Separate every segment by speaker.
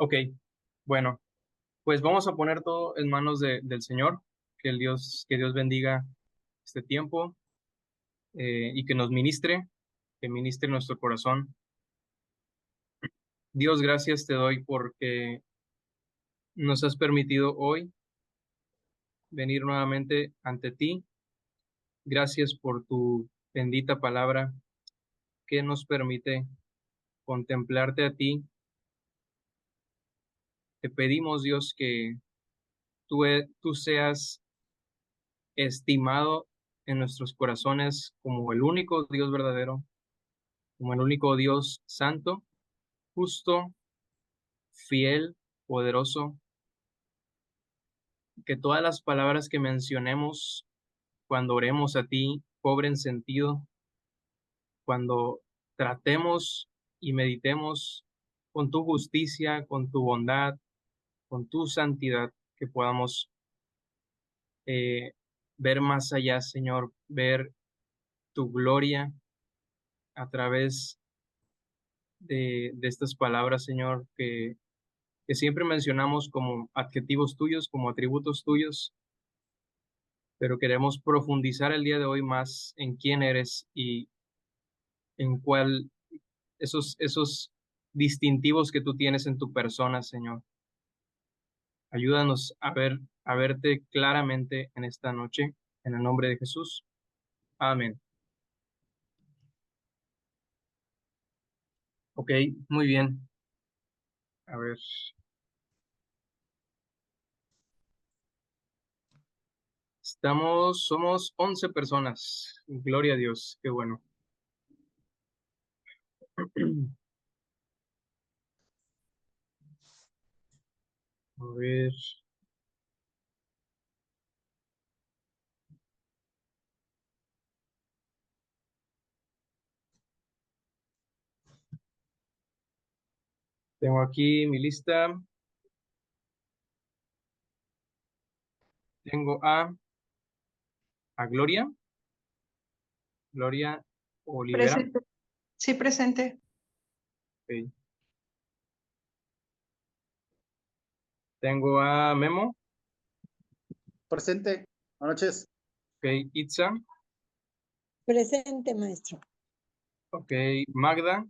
Speaker 1: Ok, bueno, pues vamos a poner todo en manos del Señor, que Dios bendiga este tiempo y que ministre nuestro corazón. Dios, gracias te doy porque nos has permitido hoy venir nuevamente ante ti. Gracias por tu bendita palabra que nos permite contemplarte a ti. Te pedimos, Dios, que tú seas estimado en nuestros corazones como el único Dios verdadero, como el único Dios santo, justo, fiel, poderoso, que todas las palabras que mencionemos cuando oremos a ti cobren sentido, cuando tratemos y meditemos con tu justicia, con tu bondad, con tu santidad, que podamos eh, ver más allá, Señor, ver tu gloria a través de estas palabras, Señor, que siempre mencionamos como adjetivos tuyos, como atributos tuyos, pero queremos profundizar el día de hoy más en quién eres y en cuál esos distintivos que tú tienes en tu persona, Señor. Ayúdanos a verte claramente en esta noche, en el nombre de Jesús. Amén. Ok, muy bien. A ver, somos 11 personas. Gloria a Dios, qué bueno. A ver, tengo aquí mi lista. Tengo a Gloria Olivera.
Speaker 2: Presente. Sí, presente.
Speaker 1: Ok. Tengo a Memo.
Speaker 3: Presente. Buenas noches.
Speaker 1: Ok, Itza.
Speaker 4: Presente, maestro.
Speaker 1: Ok, Magda.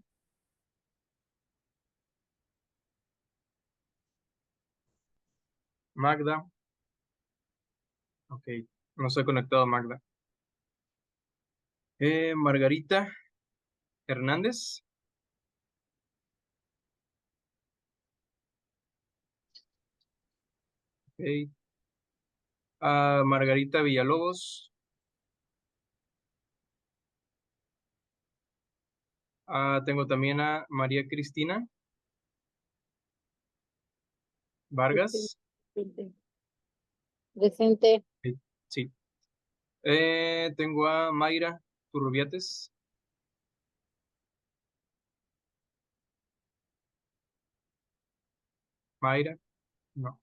Speaker 1: Magda. Ok, no se ha conectado Magda. Margarita Hernández. Ok. Margarita Villalobos. Tengo también a María Cristina
Speaker 4: Presente.
Speaker 1: Vargas.
Speaker 4: Presente.
Speaker 1: Ok, sí. Tengo a Mayra Turrubiates. Mayra. No.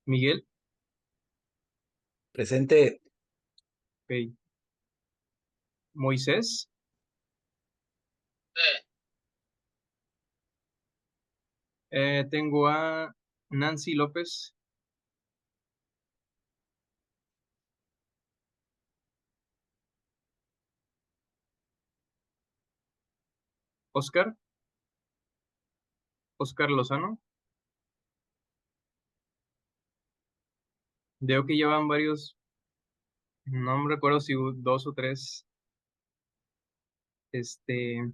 Speaker 1: Miguel.
Speaker 3: Presente.
Speaker 1: Ok. Moisés. Tengo a Nancy López. Oscar. Oscar Lozano. Veo que llevan varios, no me recuerdo si dos o tres, este,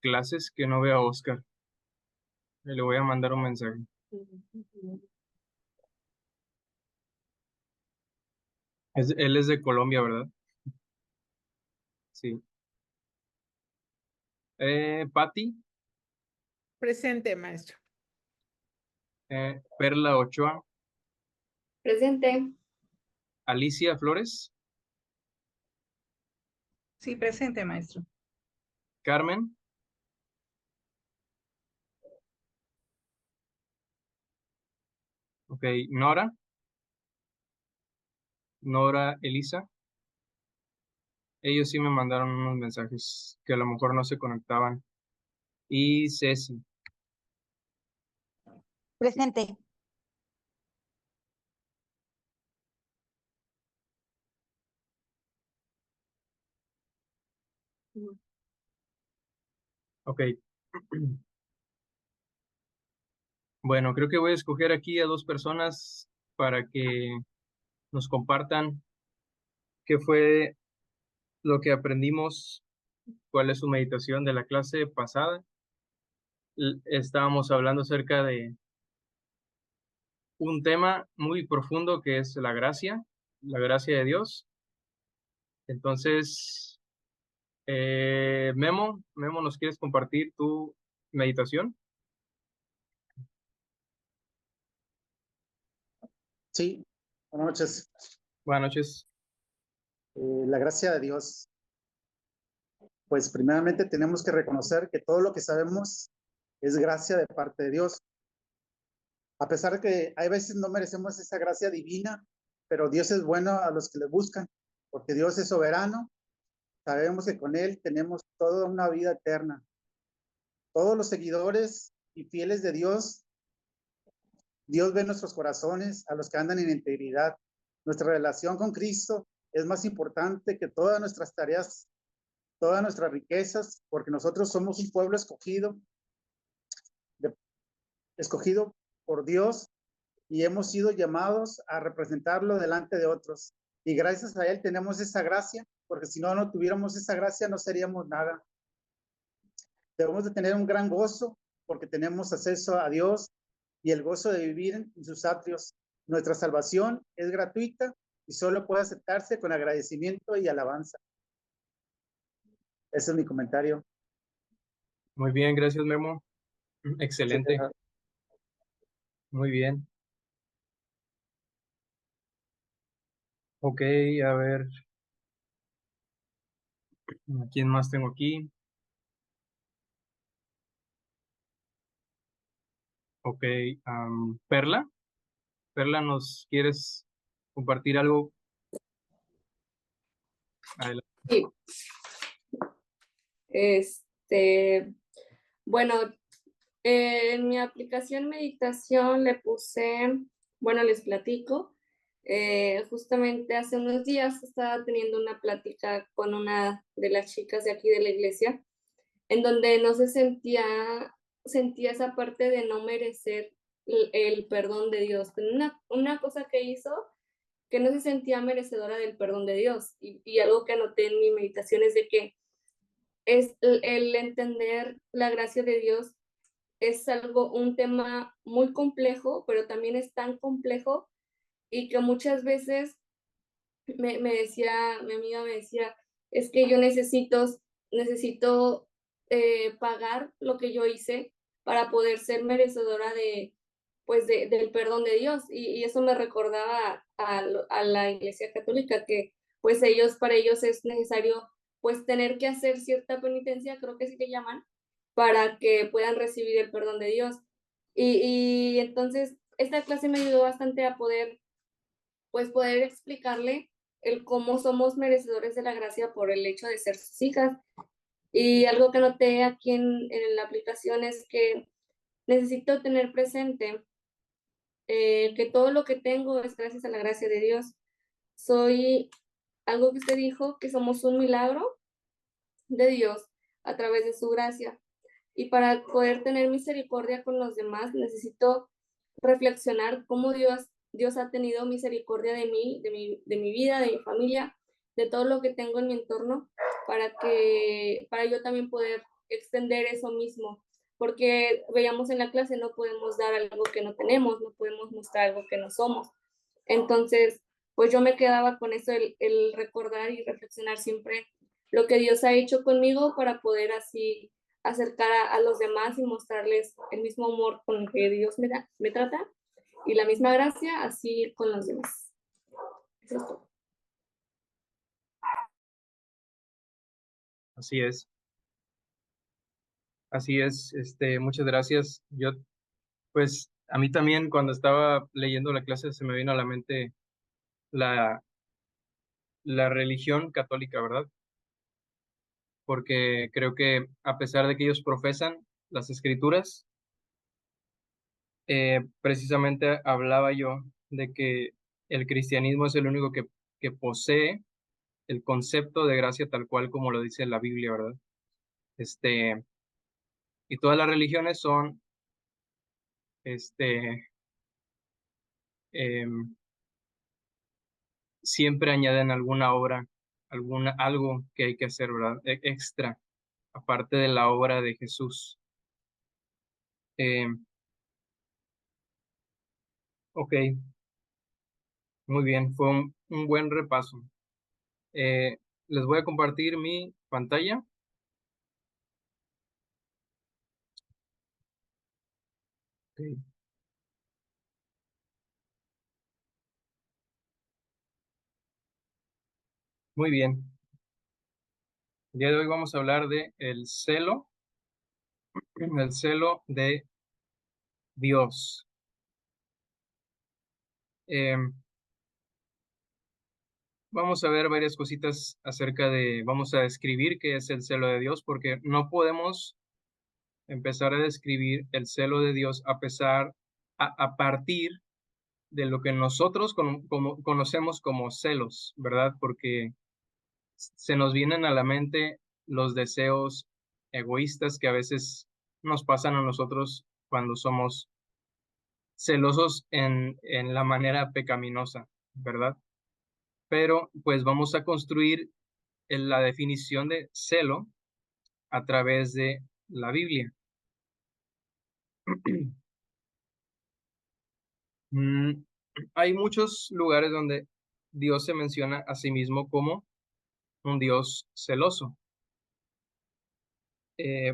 Speaker 1: clases que no veo a Oscar. Le voy a mandar un mensaje. Él es de Colombia, ¿verdad? Sí. Patti.
Speaker 2: Presente, maestro.
Speaker 1: Perla Ochoa.
Speaker 5: Presente.
Speaker 1: Alicia Flores.
Speaker 2: Sí, presente, maestro.
Speaker 1: Carmen. Ok. Nora. Nora Elisa. Ellos sí me mandaron unos mensajes que a lo mejor no se conectaban. y Ceci.
Speaker 4: Presente.
Speaker 1: Ok. Bueno, creo que voy a escoger aquí a dos personas para que nos compartan qué fue lo que aprendimos, cuál es su meditación de la clase pasada. Estábamos hablando acerca de un tema muy profundo que es la gracia de Dios. Entonces, Memo, ¿nos quieres compartir tu meditación?
Speaker 3: Sí, buenas noches.
Speaker 1: Buenas noches.
Speaker 3: La gracia de Dios, pues primeramente tenemos que reconocer que todo lo que sabemos es gracia de parte de Dios. A pesar de que hay veces no merecemos esa gracia divina, pero Dios es bueno a los que le buscan, porque Dios es soberano. Sabemos que con Él tenemos toda una vida eterna. Todos los seguidores y fieles de Dios, Dios ve nuestros corazones, a los que andan en integridad. Nuestra relación con Cristo es más importante que todas nuestras tareas, todas nuestras riquezas, porque nosotros somos un pueblo escogido por Dios y hemos sido llamados a representarlo delante de otros. Y gracias a Él tenemos esa gracia, porque si no tuviéramos esa gracia no seríamos nada. Debemos de tener un gran gozo porque tenemos acceso a Dios y el gozo de vivir en sus atrios. Nuestra salvación es gratuita y solo puede aceptarse con agradecimiento y alabanza. Ese es mi comentario.
Speaker 1: Muy bien, gracias, Memo. Excelente.
Speaker 3: Sí,
Speaker 1: Muy bien. Ok, a ver, ¿a quién más tengo aquí? Ok, Perla. Perla, ¿nos quieres compartir algo? Adelante.
Speaker 5: Sí. Bueno, en mi aplicación meditación le puse, bueno, les platico. Justamente hace unos días estaba teniendo una plática con una de las chicas de aquí de la iglesia, en donde no se sentía esa parte de no merecer el perdón de Dios. Una cosa que hizo que no se sentía merecedora del perdón de Dios. Y algo que anoté en mi meditación es de que es el entender la gracia de Dios es un tema muy complejo, pero también es tan complejo y que muchas veces me decía, mi amiga me decía, es que yo necesito pagar lo que yo hice para poder ser merecedora del perdón de Dios. Y eso me recordaba a la Iglesia Católica, que pues para ellos es necesario pues tener que hacer cierta penitencia, creo que sí que llaman, para que puedan recibir el perdón de Dios. Y entonces esta clase me ayudó bastante a poder explicarle el cómo somos merecedores de la gracia por el hecho de ser sus hijas. Y algo que noté aquí en la aplicación es que necesito tener presente que todo lo que tengo es gracias a la gracia de Dios. Soy algo que usted dijo, que somos un milagro de Dios a través de su gracia. Y para poder tener misericordia con los demás, necesito reflexionar cómo Dios ha tenido misericordia de mí, de mi vida, de mi familia, de todo lo que tengo en mi entorno, para yo también poder extender eso mismo. Porque veíamos en la clase, no podemos dar algo que no tenemos, no podemos mostrar algo que no somos. Entonces, pues yo me quedaba con eso, el recordar y reflexionar siempre lo que Dios ha hecho conmigo para poder así acercar a los demás y mostrarles el mismo amor con el que Dios me trata y la misma gracia así con los demás. Eso es todo.
Speaker 1: Así es. Así es. Muchas gracias. Pues, a mí también cuando estaba leyendo la clase se me vino a la mente la, la religión católica, ¿verdad? Porque creo que a pesar de que ellos profesan las escrituras, precisamente hablaba yo de que el cristianismo es el único que posee el concepto de gracia tal cual como lo dice la Biblia, ¿verdad? Y todas las religiones son, este, em, siempre añaden alguna obra, algo que hay que hacer, ¿verdad? Extra, aparte de la obra de Jesús. Em, ok, muy bien, fue un buen repaso. Les voy a compartir mi pantalla. Ok, muy bien. El día de hoy vamos a hablar de el celo de Dios. Em, Vamos a ver varias cositas vamos a describir qué es el celo de Dios, porque no podemos empezar a describir el celo de Dios a partir de lo que nosotros conocemos como celos, ¿verdad? Porque se nos vienen a la mente los deseos egoístas que a veces nos pasan a nosotros cuando somos celosos en la manera pecaminosa, ¿verdad? Pero pues vamos a construir la definición de celo a través de la Biblia. Mm, Hay muchos lugares donde Dios se menciona a sí mismo como un Dios celoso.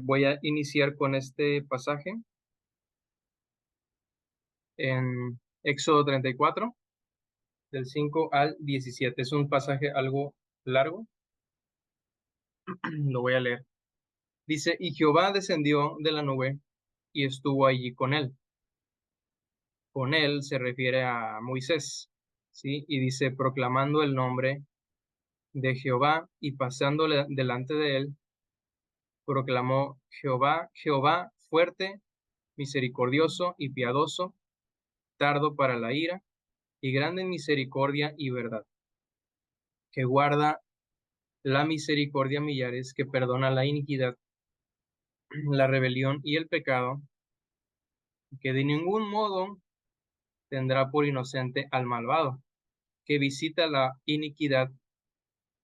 Speaker 1: Voy a iniciar con este pasaje en Éxodo 34, del 5 al 17. Es un pasaje algo largo, lo voy a leer. Dice, y Jehová descendió de la nube y estuvo allí con él. Con él se refiere a Moisés, ¿sí? Y dice, proclamando el nombre de Jehová y pasándole delante de él, proclamó Jehová, Jehová fuerte, misericordioso y piadoso, tardo para la ira y grande en misericordia y verdad, que guarda la misericordia a millares, que perdona la iniquidad, la rebelión y el pecado, que de ningún modo tendrá por inocente al malvado, que visita la iniquidad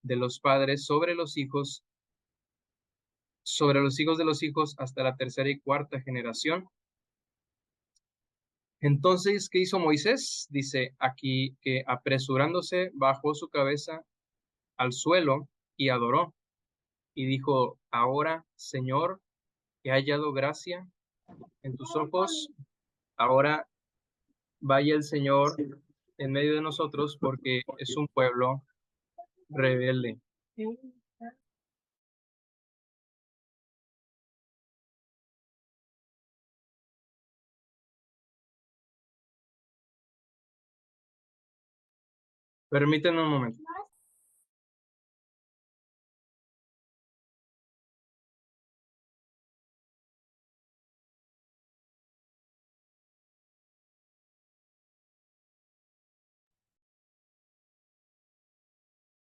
Speaker 1: de los padres sobre los hijos de los hijos hasta la tercera y cuarta generación. Entonces, ¿qué hizo Moisés? Dice aquí que apresurándose bajó su cabeza al suelo y adoró. Y dijo, ahora, Señor, he hallado gracia en tus ojos. Ahora vaya el Señor en medio de nosotros porque es un pueblo rebelde. Permítanme un momento.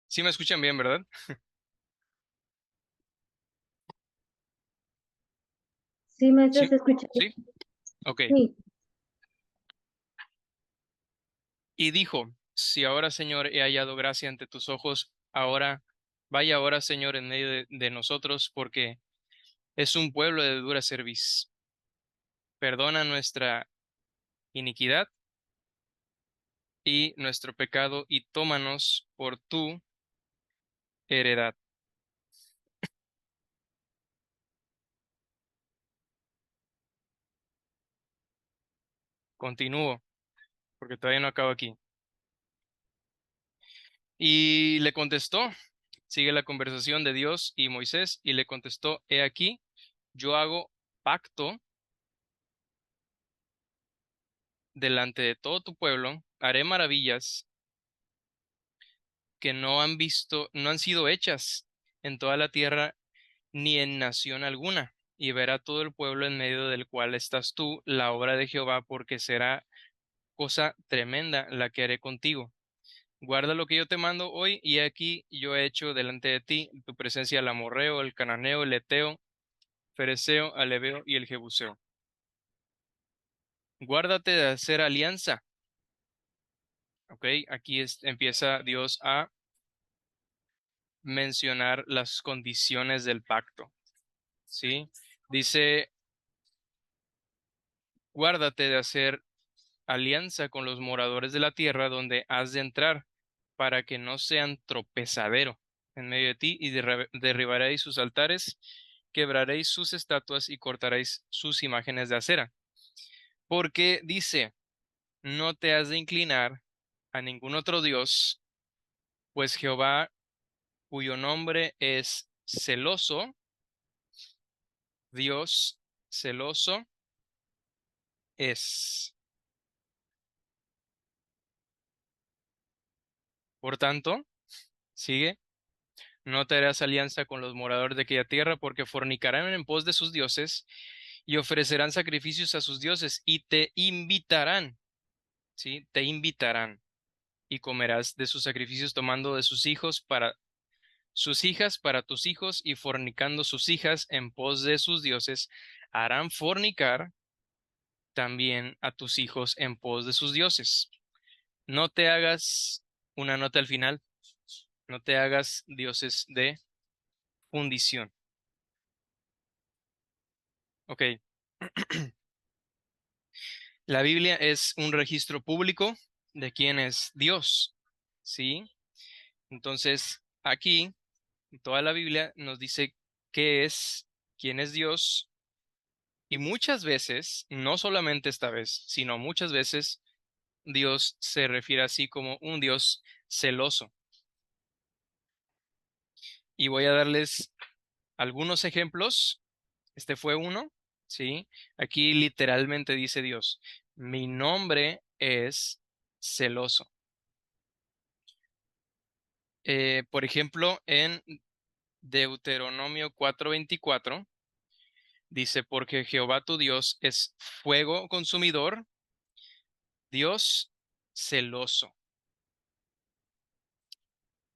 Speaker 1: Sí me escuchan bien, ¿verdad?
Speaker 5: Sí, maestro,
Speaker 1: Sí,
Speaker 5: se escucha.
Speaker 1: sí, ok.
Speaker 5: Sí.
Speaker 1: Y dijo, si ahora, Señor, he hallado gracia ante tus ojos, vaya ahora, Señor, en medio de nosotros, porque es un pueblo de dura cerviz. Perdona nuestra iniquidad y nuestro pecado, y tómanos por tu heredad. Continúo, porque todavía no acabo aquí. Y le contestó, sigue la conversación de Dios y Moisés, y le contestó, he aquí, yo hago pacto delante de todo tu pueblo, haré maravillas que no han sido hechas en toda la tierra ni en nación alguna.
Speaker 6: y verá todo el pueblo en medio del cual estás tú la obra de Jehová, porque será cosa tremenda la que haré contigo. Guarda lo que yo te mando hoy, y aquí yo he hecho delante de ti en tu presencia el amorreo, el cananeo, el eteo, fereceo, al heveo y el jebuseo. Guárdate de hacer alianza. Ok, aquí empieza Dios a mencionar las condiciones del pacto. ¿Sí? Dice, guárdate de hacer alianza con los moradores de la tierra donde has de entrar, para que no sean tropezadero en medio de ti, y derribaréis sus altares, quebraréis sus estatuas y cortaréis sus imágenes de acera. Porque dice, no te has de inclinar a ningún otro Dios, pues Jehová, cuyo nombre es celoso, Dios celoso es. Por tanto, sigue, no te harás alianza con los moradores de aquella tierra, porque fornicarán en pos de sus dioses y ofrecerán sacrificios a sus dioses y te invitarán, ¿sí? Te invitarán, y comerás de sus sacrificios tomando de sus hijos para sus hijas para tus hijos, y fornicando sus hijas en pos de sus dioses, harán fornicar también a tus hijos en pos de sus dioses. No te hagas, una nota al final, no te hagas dioses de fundición. Ok. La Biblia es un registro público de quién es Dios, ¿sí? Entonces, aquí, en toda la Biblia nos dice qué es, quién es Dios, y muchas veces, no solamente esta vez, sino muchas veces, Dios se refiere así como un Dios celoso. Y voy a darles algunos ejemplos. Este fue uno, ¿sí? Aquí literalmente dice Dios, mi nombre es celoso. Por ejemplo, en Deuteronomio 4:24, dice, porque Jehová tu Dios es fuego consumidor, Dios celoso.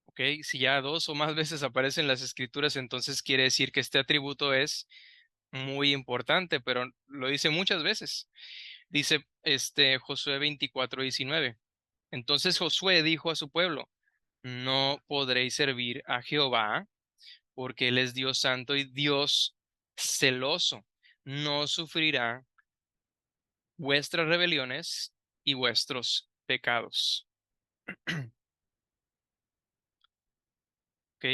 Speaker 6: ¿Ok? Si ya dos o más veces aparecen las escrituras, entonces quiere decir que este atributo es muy importante, pero lo dice muchas veces. Dice Josué 24:19. Entonces Josué dijo a su pueblo, no podréis servir a Jehová, porque Él es Dios santo y Dios celoso. No sufrirá vuestras rebeliones y vuestros pecados. ¿Ok?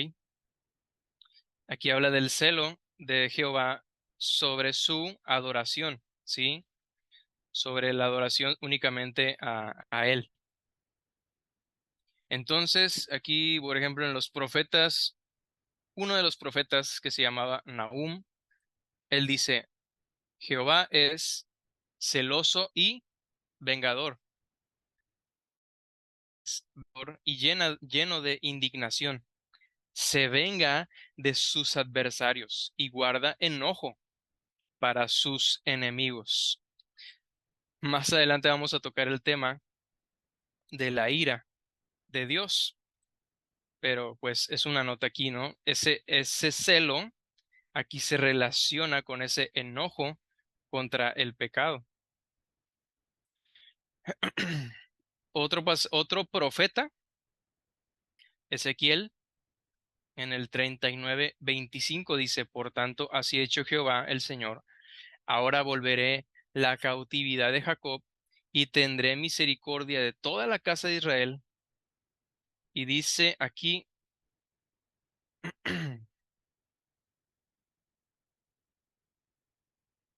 Speaker 6: Aquí habla del celo de Jehová sobre su adoración, ¿sí? Sobre la adoración únicamente a Él. Entonces, aquí, por ejemplo, en los profetas, uno de los profetas que se llamaba Nahum, él dice, Jehová es celoso y vengador, y lleno de indignación. Se venga de sus adversarios y guarda enojo para sus enemigos. Más adelante vamos a tocar el tema de la ira de Dios, pero pues es una nota aquí, ¿no? Ese celo aquí se relaciona con ese enojo contra el pecado. Otro profeta, Ezequiel, en el 39:25 dice, por tanto, así ha hecho Jehová el Señor, ahora volveré la cautividad de Jacob y tendré misericordia de toda la casa de Israel. Y dice aquí,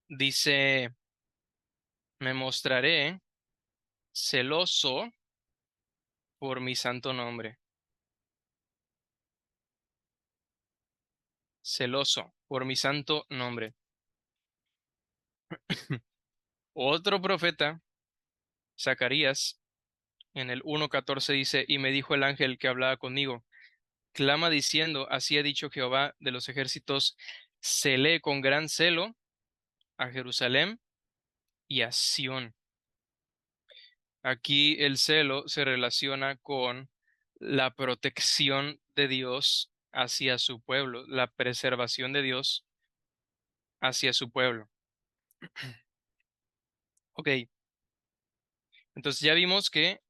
Speaker 6: dice, me mostraré celoso por mi santo nombre. Celoso por mi santo nombre. Otro profeta, Zacarías, en el 1:14 dice, y me dijo el ángel que hablaba conmigo, clama diciendo, así ha dicho Jehová de los ejércitos, celé con gran celo a Jerusalén y a Sión. Aquí el celo se relaciona con la protección de Dios hacia su pueblo, la preservación de Dios hacia su pueblo. Ok, entonces ya vimos que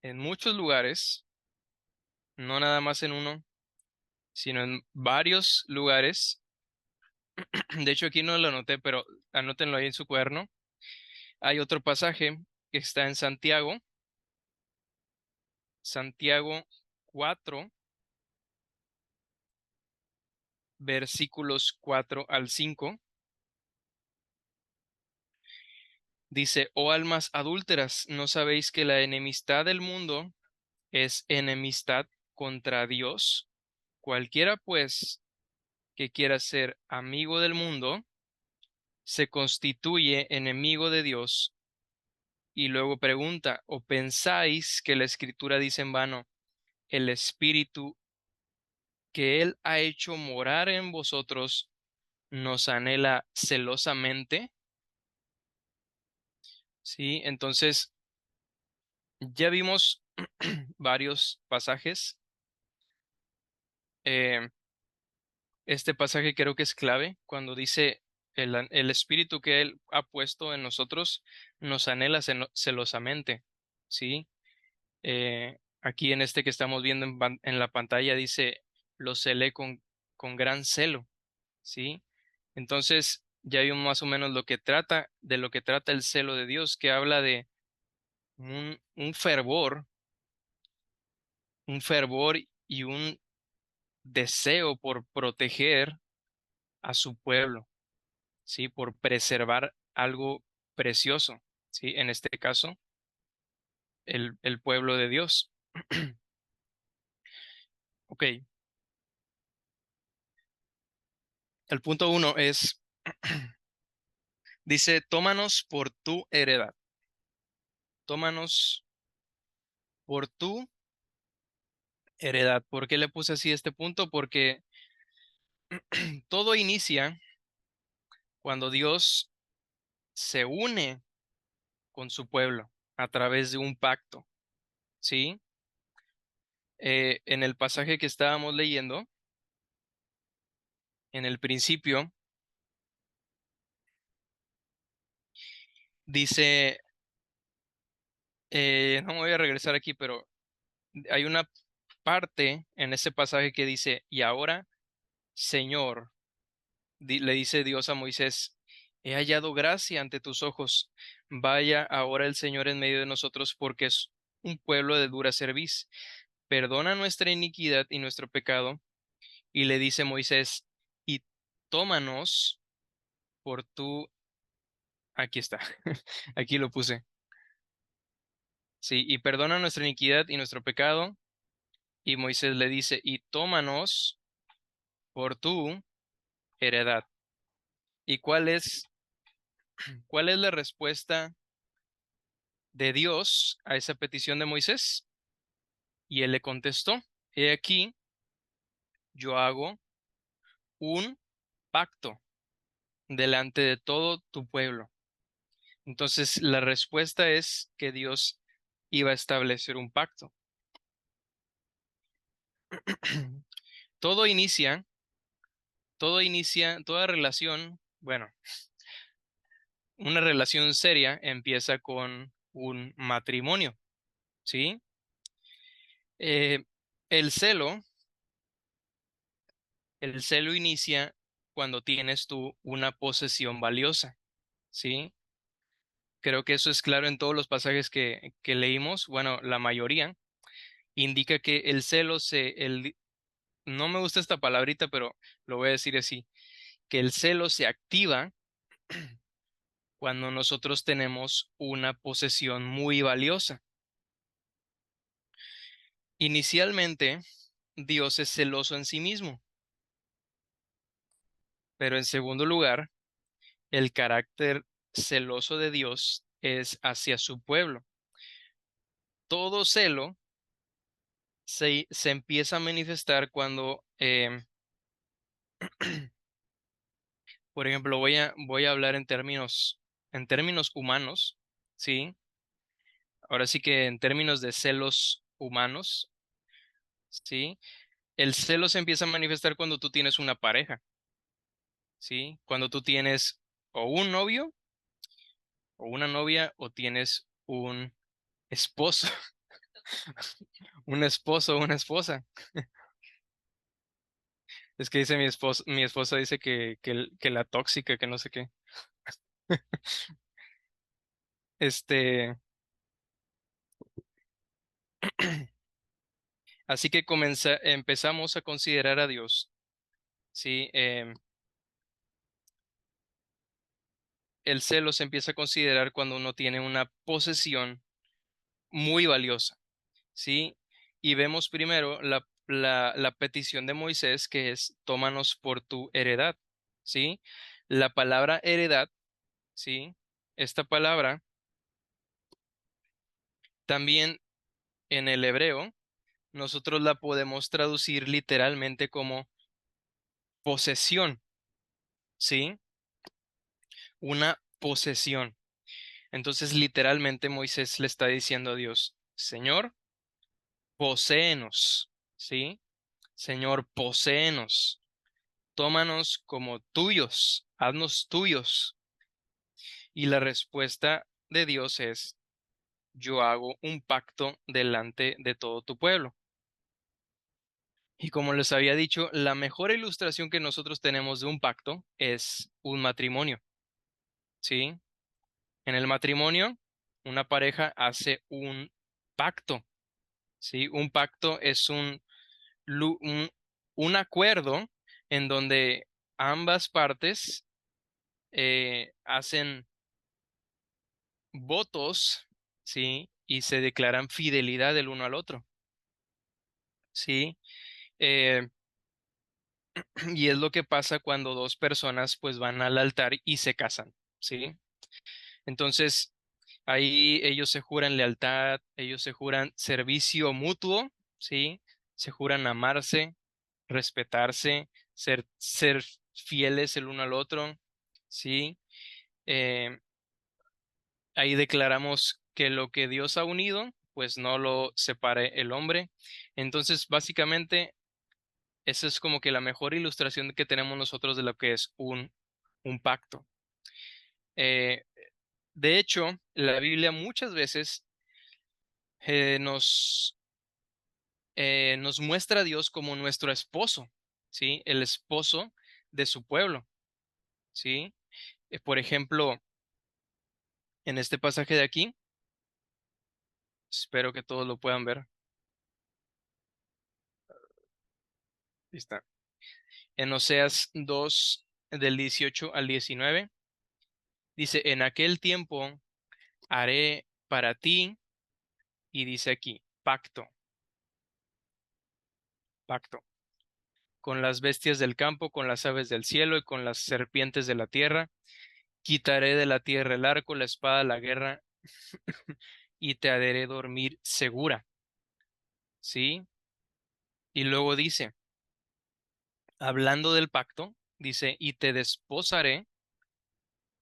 Speaker 6: en muchos lugares, no nada más en uno, sino en varios lugares, de hecho aquí no lo anoté, pero anótenlo ahí en su cuaderno, hay otro pasaje que está en Santiago, Santiago 4, versículos 4 al 5. Dice, oh almas adúlteras, ¿no sabéis que la enemistad del mundo es enemistad contra Dios? Cualquiera, pues, que quiera ser amigo del mundo, se constituye enemigo de Dios. Y luego pregunta, ¿o pensáis que la Escritura dice en vano, el Espíritu que Él ha hecho morar en vosotros nos anhela celosamente? Sí, entonces ya vimos varios pasajes. Eh, este pasaje creo que es clave cuando dice el espíritu que Él ha puesto en nosotros nos anhela celosamente. Sí, aquí en este que estamos viendo en la pantalla dice lo celé con gran celo. Sí, entonces ya vimos más o menos de lo que trata el celo de Dios, que habla de un fervor y un deseo por proteger a su pueblo, ¿sí? Por preservar algo precioso, ¿sí? En este caso, el pueblo de Dios. Ok, el punto 1 es, dice, tómanos por tu heredad, tómanos por tu heredad. ¿Por qué le puse así este punto? Porque todo inicia cuando Dios se une con su pueblo a través de un pacto, ¿sí? En el pasaje que estábamos leyendo, en el principio, dice, no me voy a regresar aquí, pero hay una parte en ese pasaje que dice, y ahora, Señor, le dice Dios a Moisés, he hallado gracia ante tus ojos, vaya ahora el Señor en medio de nosotros porque es un pueblo de dura cerviz, perdona nuestra iniquidad y nuestro pecado, y le dice Moisés, y tómanos por tu, aquí está, aquí lo puse, sí, y perdona nuestra iniquidad y nuestro pecado, y Moisés le dice, y tómanos por tu heredad. ¿Y cuál es la respuesta de Dios a esa petición de Moisés? Y él le contestó, he aquí, yo hago un pacto delante de todo tu pueblo. Entonces, la respuesta es que Dios iba a establecer un pacto. Todo inicia, toda relación, bueno, una relación seria empieza con un matrimonio, ¿sí? Eh, el celo, el celo inicia cuando tienes tú una posesión valiosa, ¿sí? Creo que eso es claro en todos los pasajes que leímos, bueno, la mayoría, indica que el celo no me gusta esta palabrita, pero lo voy a decir así, que el celo se activa cuando nosotros tenemos una posesión muy valiosa. Inicialmente, Dios es celoso en sí mismo, pero en segundo lugar, el carácter celoso de Dios es hacia su pueblo. Todo celo se empieza a manifestar cuando Por ejemplo, voy a hablar en términos humanos, ¿sí? Ahora sí que en términos de celos humanos, ¿sí? El celo se empieza a manifestar cuando tú tienes una pareja, ¿sí? Cuando tú tienes o un novio o una novia o tienes un esposo, un esposo o una esposa. Es que dice mi esposa dice que la tóxica, que no sé qué. Este, así que empezamos a considerar a Dios, ¿sí? El celo se empieza a considerar cuando uno tiene una posesión muy valiosa, ¿sí? Y vemos primero la petición de Moisés, que es, tómanos por tu heredad, ¿sí? La palabra heredad, ¿sí? Esta palabra también en el hebreo, nosotros la podemos traducir literalmente como posesión, ¿sí? Una posesión. Entonces, literalmente Moisés le está diciendo a Dios, Señor, poséenos, ¿sí? Señor, poséenos, tómanos como tuyos, haznos tuyos. Y la respuesta de Dios es, yo hago un pacto delante de todo tu pueblo. Y como les había dicho, la mejor ilustración que nosotros tenemos de un pacto es un matrimonio, ¿sí? En el matrimonio, una pareja hace un pacto, ¿sí? Un pacto es lu- un, un acuerdo en donde ambas partes hacen votos, ¿sí? Y se declaran fidelidad el uno al otro, ¿sí? Eh, y es lo que pasa cuando dos personas pues van al altar y se casan, ¿sí? Entonces, ahí ellos se juran lealtad, ellos se juran servicio mutuo, ¿sí? Se juran amarse, respetarse, ser fieles el uno al otro, ¿sí? Eh, ahí declaramos que lo que Dios ha unido, pues no lo separe el hombre. Entonces, básicamente, esa es como que la mejor ilustración que tenemos nosotros de lo que es un pacto. Eh, de hecho, la Biblia muchas veces nos, nos muestra a Dios como nuestro esposo, ¿sí? El esposo de su pueblo, ¿sí? Por ejemplo, en este pasaje de aquí, espero que todos lo puedan ver. Ahí está. En Oseas 2, del 18 al 19, dice, en aquel tiempo haré para ti, y dice aquí, pacto, pacto, con las bestias del campo, con las aves del cielo y con las serpientes de la tierra. Quitaré de la tierra el arco, la espada, la guerra, y te haré dormir segura. ¿Sí? Y luego dice, hablando del pacto, dice, y te desposaré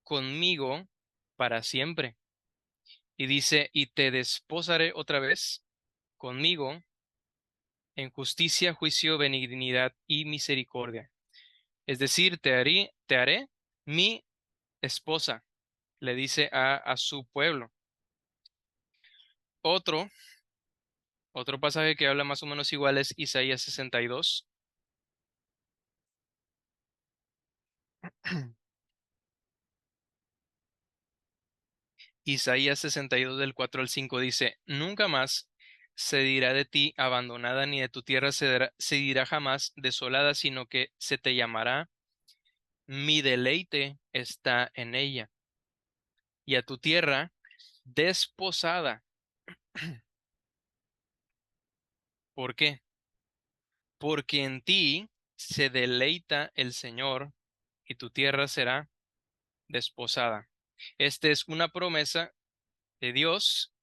Speaker 6: conmigo para siempre. Y dice, y te desposaré otra vez conmigo en justicia, juicio, benignidad y misericordia. Es decir, te haré mi esposa, le dice a su pueblo. Otro, otro pasaje que habla más o menos igual es Isaías 62. Isaías 62 del 4 al 5 dice, nunca más se dirá de ti abandonada, ni de tu tierra se dirá jamás desolada, sino que se te llamará, mi deleite está en ella, y a tu tierra desposada. ¿Por qué? Porque en ti se deleita el Señor, y tu tierra será desposada. Esta es una promesa de Dios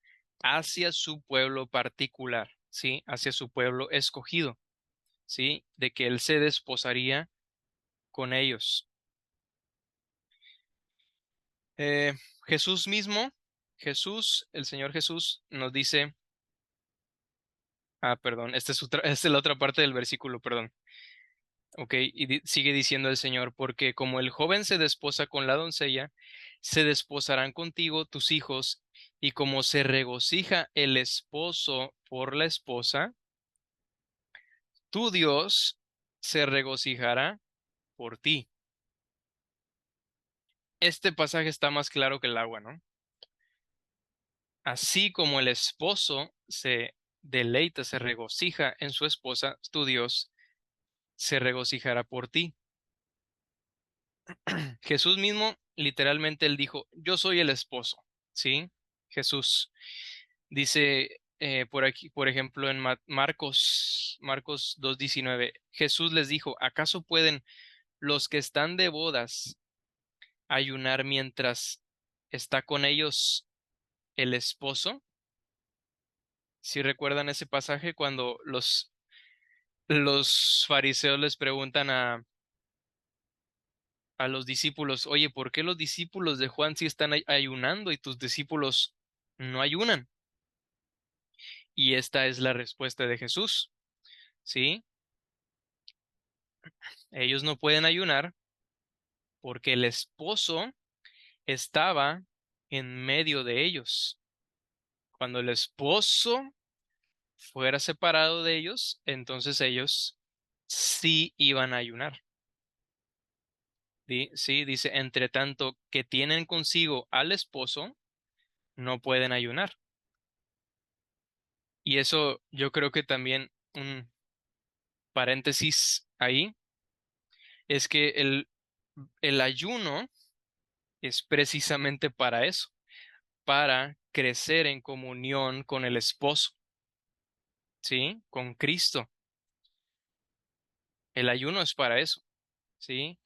Speaker 6: hacia su pueblo particular, ¿sí? Hacia su pueblo escogido, ¿sí? De que Él se desposaría con ellos. Jesús mismo, el Señor Jesús nos dice, perdón, esta es la otra parte del versículo, perdón. Ok, y sigue diciendo el Señor, porque como el joven se desposa con la doncella, se desposarán contigo tus hijos, y como se regocija el esposo por la esposa, tu Dios se regocijará por ti. Este pasaje está más claro que el agua, ¿no? Así como el esposo se deleita, se regocija en su esposa, tu Dios se regocijará por ti. Jesús mismo, literalmente, él dijo, yo soy el esposo, ¿sí? Jesús dice por aquí, por ejemplo, en Marcos 2:19, Jesús les dijo, ¿acaso pueden los que están de bodas ayunar mientras está con ellos el esposo? ¿Sí recuerdan ese pasaje cuando los fariseos les preguntan a los discípulos, oye, ¿por qué los discípulos de Juan sí están ayunando y tus discípulos no ayunan? Y esta es la respuesta de Jesús, ¿sí? Ellos no pueden ayunar porque el esposo estaba en medio de ellos. Cuando el esposo fuera separado de ellos, entonces ellos sí iban a ayunar. Sí, dice, entre tanto que tienen consigo al esposo, no pueden ayunar. Y eso yo creo que también un paréntesis ahí es que el ayuno es precisamente para eso, para crecer en comunión con el esposo, ¿sí? Con Cristo. El ayuno es para eso, ¿sí?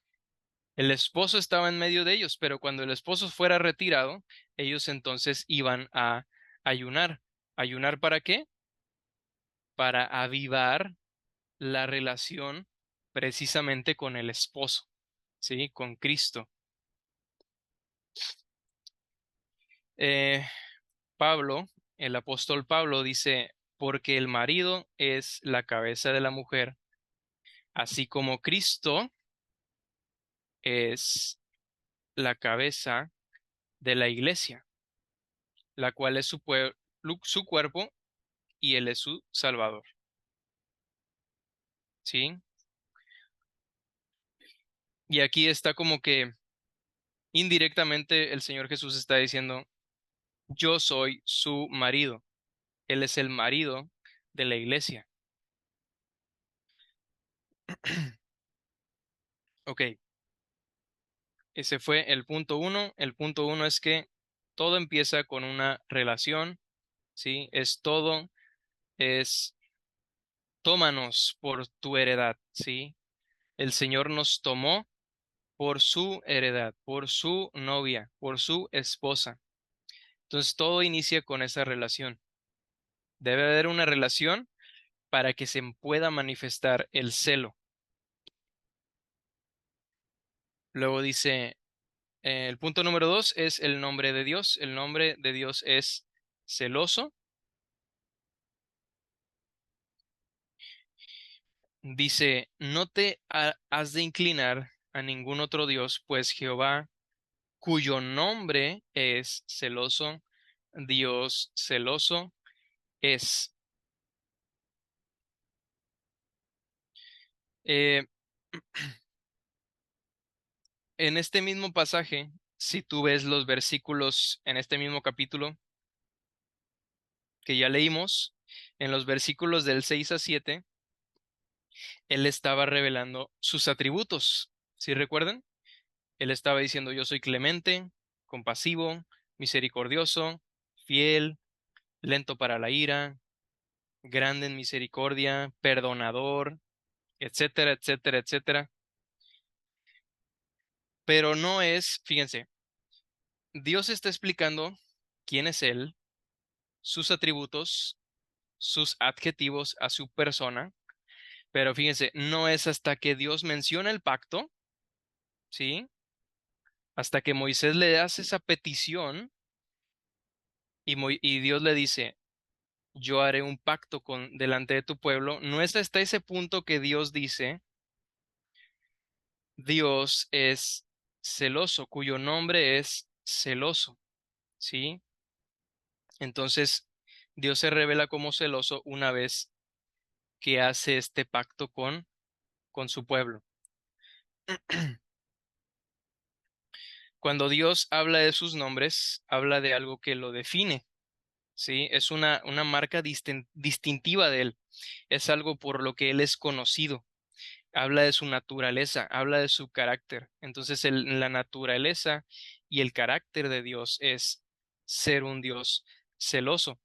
Speaker 6: El esposo estaba en medio de ellos, pero cuando el esposo fuera retirado, ellos entonces iban a ayunar. ¿Ayunar para qué? Para avivar la relación precisamente con el esposo, ¿sí? Con Cristo. Eh, Pablo, el apóstol Pablo dice, porque el marido es la cabeza de la mujer, así como Cristo es la cabeza de la iglesia, la cual es su cuerpo y él es su Salvador. ¿Sí? Y aquí está como que indirectamente el Señor Jesús está diciendo, yo soy su marido. Él es el marido de la iglesia. Ok, ese fue el punto uno. El punto uno es que todo empieza con una relación, ¿sí? Es tómanos por tu heredad, ¿sí? El Señor nos tomó por su heredad, por su novia, por su esposa. Entonces todo inicia con esa relación. Debe haber una relación para que se pueda manifestar el celo. Luego dice, el punto número 2 es el nombre de Dios. El nombre de Dios es celoso. Dice, no te has de inclinar a ningún otro Dios, pues Jehová, cuyo nombre es celoso, Dios celoso es. Eh, en este mismo pasaje, si tú ves los versículos en este mismo capítulo que ya leímos, en los versículos del 6 a 7, él estaba revelando sus atributos. ¿Sí recuerdan? Él estaba diciendo, yo soy clemente, compasivo, misericordioso, fiel, lento para la ira, grande en misericordia, perdonador, etcétera, etcétera, etcétera. Pero no es, fíjense, Dios está explicando quién es Él, sus atributos, sus adjetivos a su persona, pero fíjense, no es hasta que Dios menciona el pacto, ¿sí? hasta que Moisés le hace esa petición y Dios le dice, yo haré un pacto delante de tu pueblo. No es hasta ese punto que Dios dice, Dios es celoso, cuyo nombre es celoso, ¿sí? Entonces, Dios se revela como celoso una vez que hace este pacto con su pueblo. Cuando Dios habla de sus nombres, habla de algo que lo define, ¿sí? Es una marca distintiva de Él. Es algo por lo que Él es conocido. Habla de su naturaleza, habla de su carácter. Entonces, la naturaleza y el carácter de Dios es ser un Dios celoso,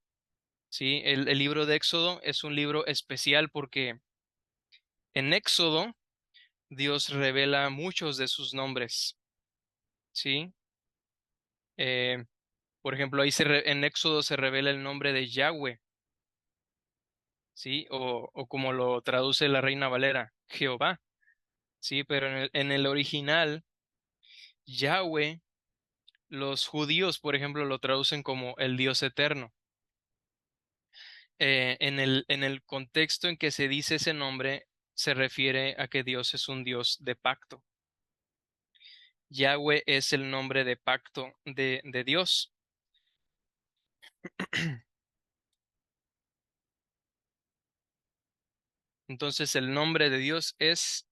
Speaker 6: ¿sí? El libro de Éxodo es un libro especial porque en Éxodo Dios revela muchos de sus nombres, ¿sí? Eh, por ejemplo, en Éxodo se revela el nombre de Yahweh, ¿sí? O como lo traduce la Reina Valera, Jehová, ¿sí? Pero en el original, Yahweh, los judíos, por ejemplo, lo traducen como el Dios eterno. En el contexto en que se dice ese nombre, se refiere a que Dios es un Dios de pacto. Yahweh es el nombre de pacto de Dios. Entonces el nombre de Dios es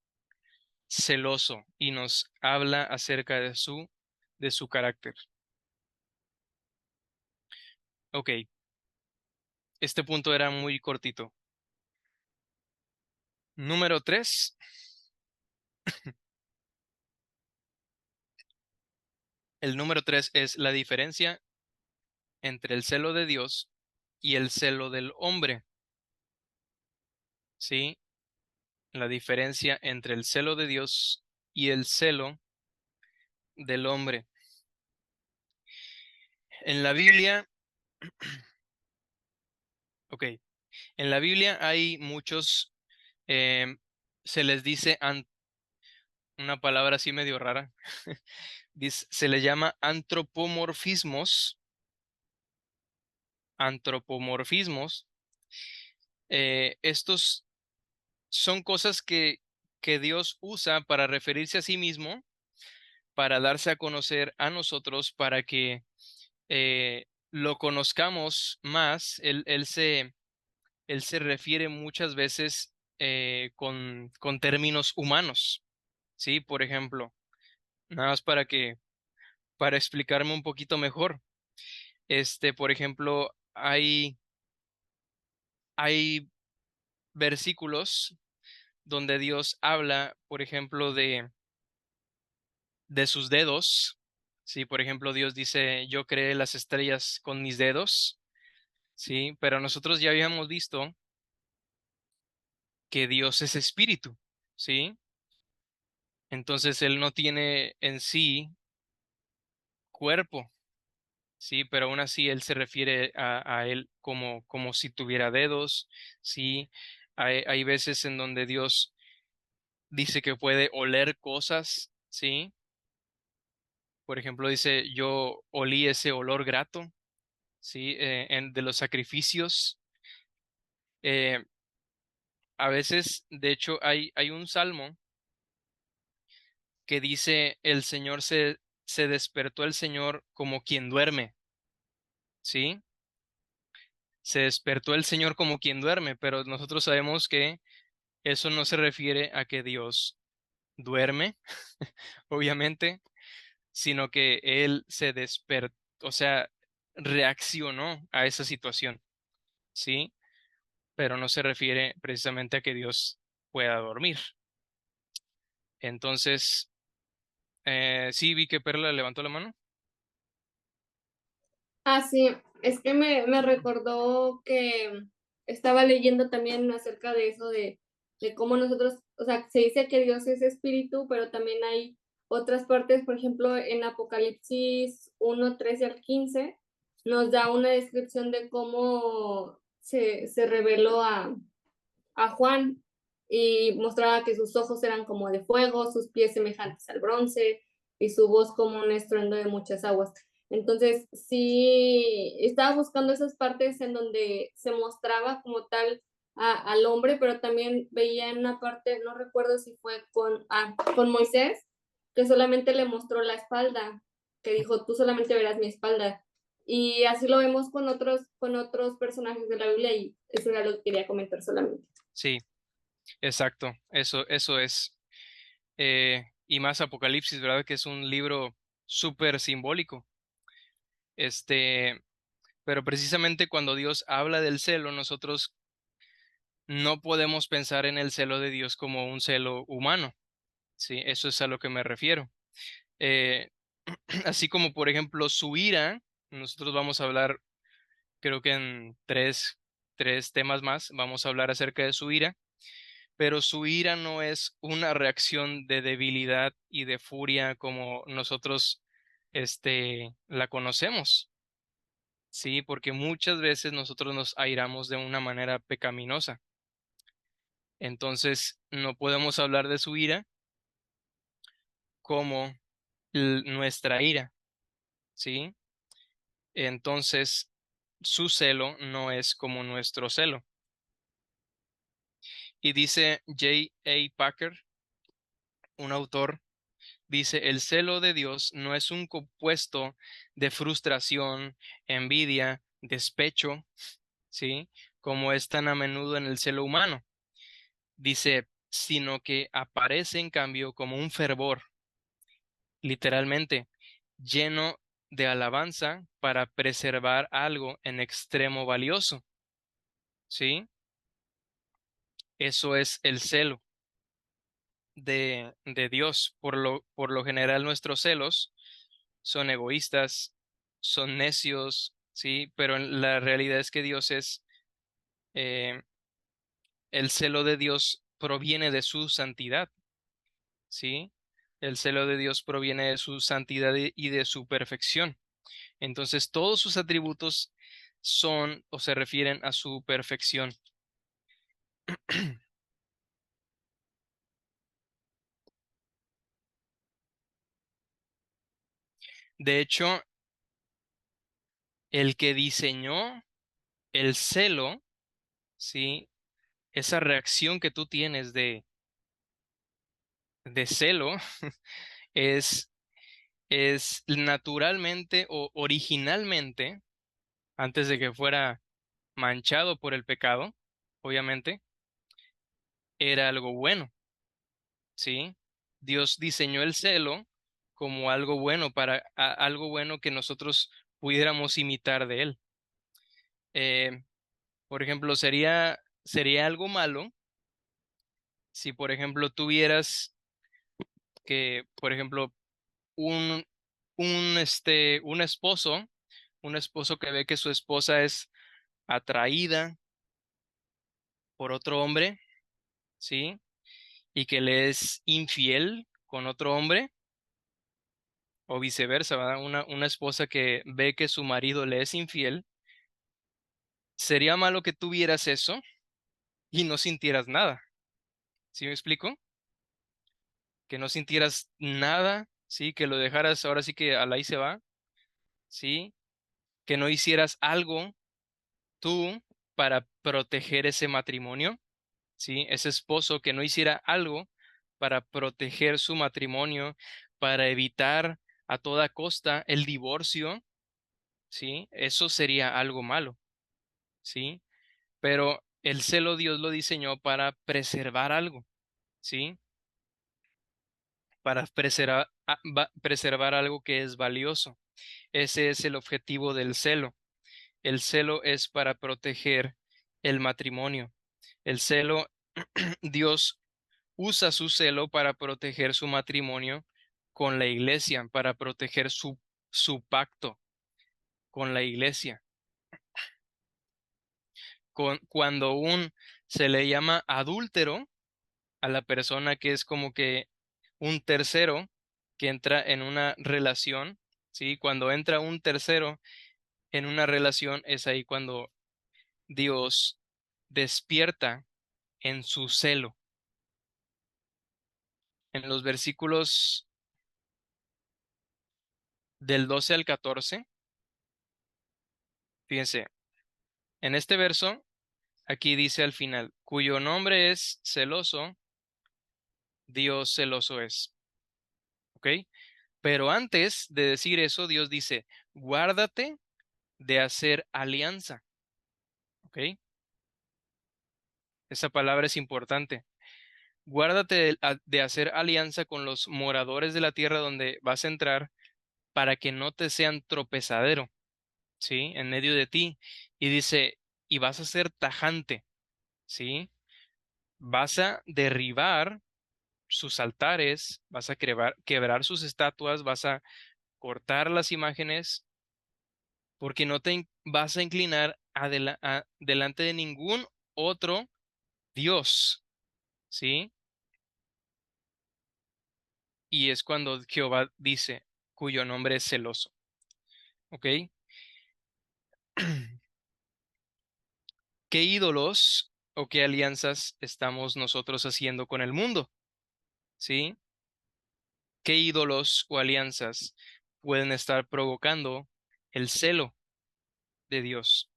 Speaker 6: celoso y nos habla acerca de su carácter. Ok, este punto era muy cortito. Número 3. El número 3 es la diferencia entre el celo de Dios y el celo del hombre. ¿Sí? La diferencia entre el celo de Dios y el celo del hombre. En la Biblia, ok, en la Biblia hay muchos, se les dice una palabra así medio rara, se le llama antropomorfismos. Antropomorfismos. Estos son cosas que Dios usa para referirse a sí mismo, para darse a conocer a nosotros, para que lo conozcamos más. Él se refiere muchas veces con términos humanos, ¿sí? Por ejemplo, nada más para explicarme un poquito mejor. Por ejemplo, hay versículos donde Dios habla, por ejemplo, de sus dedos. Sí, por ejemplo, Dios dice, yo creé las estrellas con mis dedos, sí, pero nosotros ya habíamos visto que Dios es espíritu, sí. Entonces Él no tiene en sí cuerpo, sí, pero aún así Él se refiere a Él como si tuviera dedos, sí. Hay veces en donde Dios dice que puede oler cosas, sí. Por ejemplo, dice, yo olí ese olor grato, ¿sí? De los sacrificios. Eh, a veces, de hecho, hay un salmo que dice, se despertó el Señor como quien duerme, ¿sí? Se despertó el Señor como quien duerme, pero nosotros sabemos que eso no se refiere a que Dios duerme, obviamente, sino que Él se despertó, o sea, reaccionó a esa situación, ¿sí? Pero no se refiere precisamente a que Dios pueda dormir. Entonces, sí, vi que Perla levantó la mano.
Speaker 5: Ah, sí, es que me recordó que estaba leyendo también acerca de eso, de cómo nosotros, o sea, se dice que Dios es espíritu, pero también hay otras partes, por ejemplo, en Apocalipsis 1:13 al 15, nos da una descripción de cómo se reveló a Juan y mostraba que sus ojos eran como de fuego, sus pies semejantes al bronce, y su voz como un estruendo de muchas aguas. Entonces, sí, estaba buscando esas partes en donde se mostraba como tal al hombre, pero también veía en una parte, no recuerdo si fue con Moisés, que solamente le mostró la espalda, que dijo, tú solamente verás mi espalda. Y así lo vemos con otros personajes de la Biblia y eso era lo que quería comentar solamente.
Speaker 6: Sí, exacto. Eso es. Y más Apocalipsis, ¿verdad? Que es un libro súper simbólico. Pero precisamente cuando Dios habla del celo, nosotros no podemos pensar en el celo de Dios como un celo humano. Sí, eso es a lo que me refiero. Eh, así como, por ejemplo, su ira, nosotros vamos a hablar, creo que en tres temas más, vamos a hablar acerca de su ira, pero su ira no es una reacción de debilidad y de furia como nosotros, la conocemos. Sí, porque muchas veces nosotros nos airamos de una manera pecaminosa. Entonces, no podemos hablar de su ira como nuestra ira, ¿sí? Entonces, su celo no es como nuestro celo. Y dice J. A. Packer, un autor, dice, el celo de Dios no es un compuesto de frustración, envidia, despecho, ¿sí? Como es tan a menudo en el celo humano. Dice, sino que aparece en cambio como un fervor, literalmente, lleno de alabanza para preservar algo en extremo valioso, ¿sí? Eso es el celo de Dios. Por lo general, nuestros celos son egoístas, son necios, ¿sí? Pero la realidad es que Dios eh, el celo de Dios proviene de su santidad, ¿sí? El celo de Dios proviene de su santidad y de su perfección. Entonces, todos sus atributos son o se refieren a su perfección. De hecho, el que diseñó el celo, ¿sí? Esa reacción que tú tienes de celo es, es naturalmente o originalmente, antes de que fuera manchado por el pecado, obviamente, era algo bueno, ¿sí? Dios diseñó el celo como algo bueno algo bueno que nosotros pudiéramos imitar de él. Eh, por ejemplo, sería algo malo si, por ejemplo, tuvieras que, por ejemplo, un, un esposo que ve que su esposa es atraída por otro hombre, ¿sí? Y que le es infiel con otro hombre, o viceversa, ¿verdad? Una esposa que ve que su marido le es infiel, sería malo que tuvieras eso y no sintieras nada. ¿Sí me explico? Que no sintieras nada, ¿sí? Que lo dejaras ahora sí que al ahí se va, ¿sí? Que no hicieras algo tú para proteger ese matrimonio, ¿sí? Ese esposo que no hiciera algo para proteger su matrimonio, para evitar a toda costa el divorcio, ¿sí? Eso sería algo malo, ¿sí? Pero el celo Dios lo diseñó para preservar algo, ¿sí? Para preservar algo que es valioso. Ese es el objetivo del celo. El celo es para proteger el matrimonio. El celo, Dios usa su celo para proteger su matrimonio con la iglesia, para proteger su pacto con la iglesia. Cuando se le llama adúltero a la persona que es como que un tercero que entra en una relación, ¿sí? Cuando entra un tercero en una relación es ahí cuando Dios despierta en su celo. En los versículos del 12 al 14. Fíjense, en este verso, aquí dice al final, cuyo nombre es celoso, Dios celoso es. ¿Ok? Pero antes de decir eso, Dios dice, guárdate de hacer alianza. ¿Ok? Esa palabra es importante. Guárdate de hacer alianza con los moradores de la tierra donde vas a entrar para que no te sean tropezadero, ¿sí? En medio de ti. Y dice, y vas a ser tajante, ¿sí? Vas a derribar sus altares, vas a quebrar sus estatuas, vas a cortar las imágenes, porque no vas a inclinar delante de ningún otro Dios, ¿sí? Y es cuando Jehová dice, cuyo nombre es celoso, ¿ok? ¿Qué ídolos o qué alianzas estamos nosotros haciendo con el mundo? ¿Sí? ¿Qué ídolos o alianzas pueden estar provocando el celo de Dios?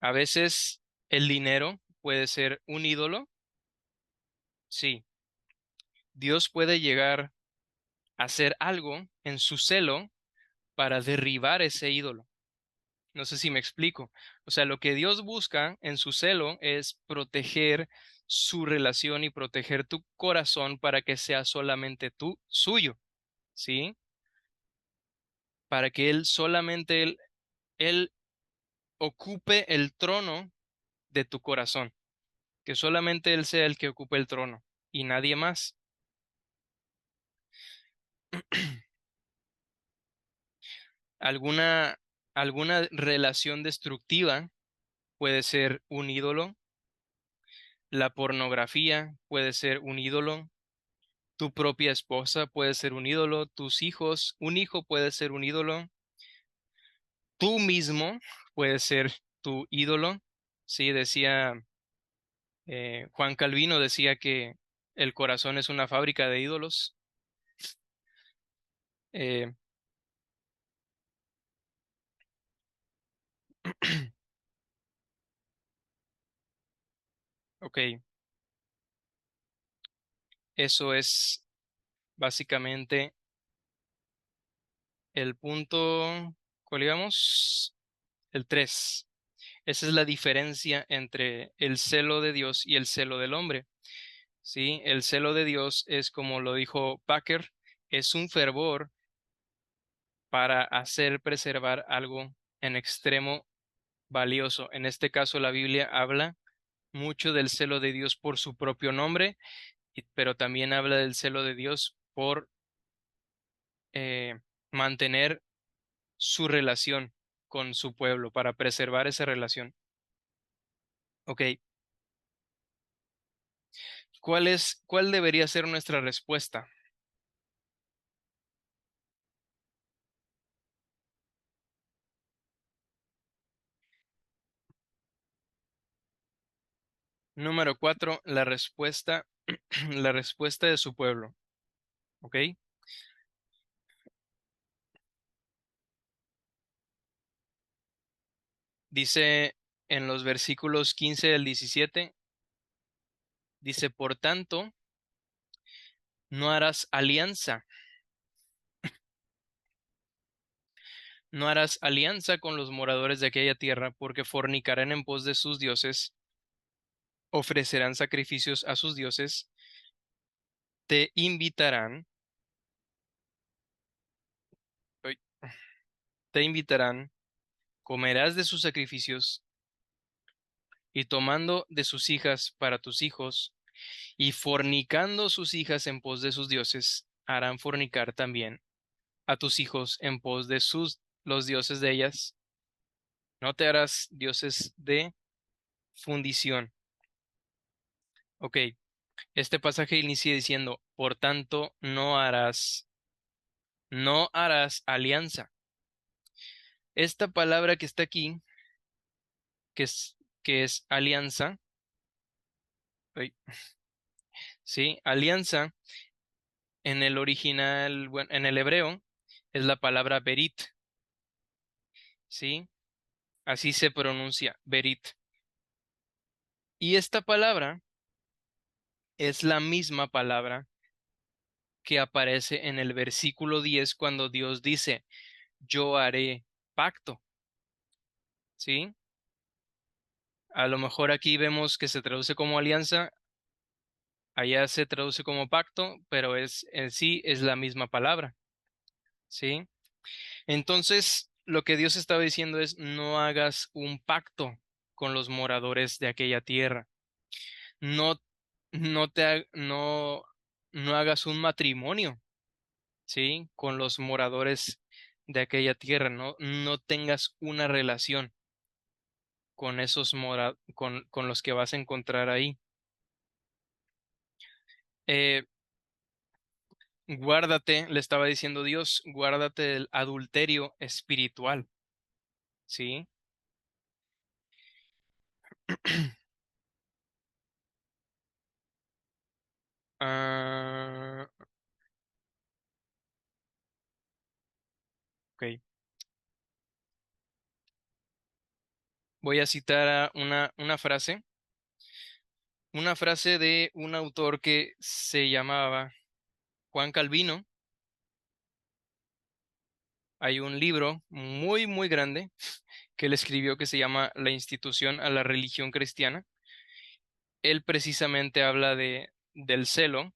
Speaker 6: A veces el dinero puede ser un ídolo. Sí, Dios puede llegar a hacer algo en su celo para derribar ese ídolo. No sé si me explico. O sea, lo que Dios busca en su celo es proteger su relación y proteger tu corazón para que sea solamente tú suyo, ¿sí? Para que él ocupe el trono de tu corazón, que solamente Él sea el que ocupe el trono y nadie más. Alguna, alguna relación destructiva puede ser un ídolo, la pornografía puede ser un ídolo, tu propia esposa puede ser un ídolo, tus hijos, un hijo puede ser un ídolo, tú mismo puedes ser tu ídolo. Sí, decía Juan Calvino, decía que el corazón es una fábrica de ídolos. Eh, ok, eso es básicamente el punto, ¿cuál digamos? El 3. Esa es la diferencia entre el celo de Dios y el celo del hombre. ¿Sí? El celo de Dios es, como lo dijo Packer, es un fervor para hacer preservar algo en extremo valioso. En este caso, la Biblia habla mucho del celo de Dios por su propio nombre, pero también habla del celo de Dios por mantener su relación con su pueblo, para preservar esa relación. Ok, ¿cuál debería ser nuestra respuesta? Número 4, la respuesta, la respuesta de su pueblo. ¿Ok? Dice en los versículos 15 al 17, dice, por tanto, no harás alianza, no harás alianza con los moradores de aquella tierra, porque fornicarán en pos de sus dioses, ofrecerán sacrificios a sus dioses, te invitarán, ay, te invitarán, comerás de sus sacrificios, y tomando de sus hijas para tus hijos, y fornicando sus hijas en pos de sus dioses, harán fornicar también a tus hijos en pos de los dioses de ellas. No te harás dioses de fundición. Ok, este pasaje inicia diciendo, por tanto, no harás alianza. Esta palabra que está aquí, que es alianza, ay, sí, alianza en el original, bueno, en el hebreo, es la palabra berit, ¿sí? Así se pronuncia, berit. Y esta palabra es la misma palabra que aparece en el versículo 10 cuando Dios dice, yo haré pacto, ¿sí? A lo mejor aquí vemos que se traduce como alianza, allá se traduce como pacto, pero en sí es la misma palabra, ¿sí? Entonces, lo que Dios estaba diciendo es, no hagas un pacto con los moradores de aquella tierra. No, no hagas un matrimonio, ¿sí? Con los moradores de aquella tierra. No tengas una relación con con los que vas a encontrar ahí. Eh, Guárdate, le estaba diciendo Dios, guárdate del adulterio espiritual, ¿sí? Ah, ok. Voy a citar a una frase de un autor que se llamaba Juan Calvino. Hay un libro muy, muy grande que él escribió que se llama La institución a la religión cristiana. Él precisamente habla del celo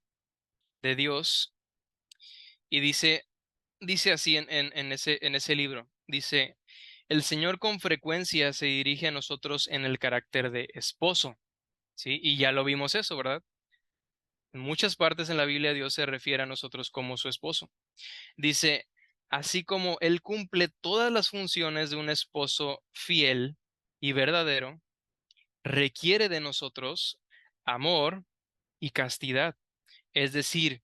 Speaker 6: de Dios y dice así en ese libro, dice, el Señor con frecuencia se dirige a nosotros en el carácter de esposo, ¿sí? Y ya lo vimos eso, ¿verdad? En muchas partes en la Biblia Dios se refiere a nosotros como su esposo. Dice, así como Él cumple todas las funciones de un esposo fiel y verdadero, requiere de nosotros amor y castidad. Es decir,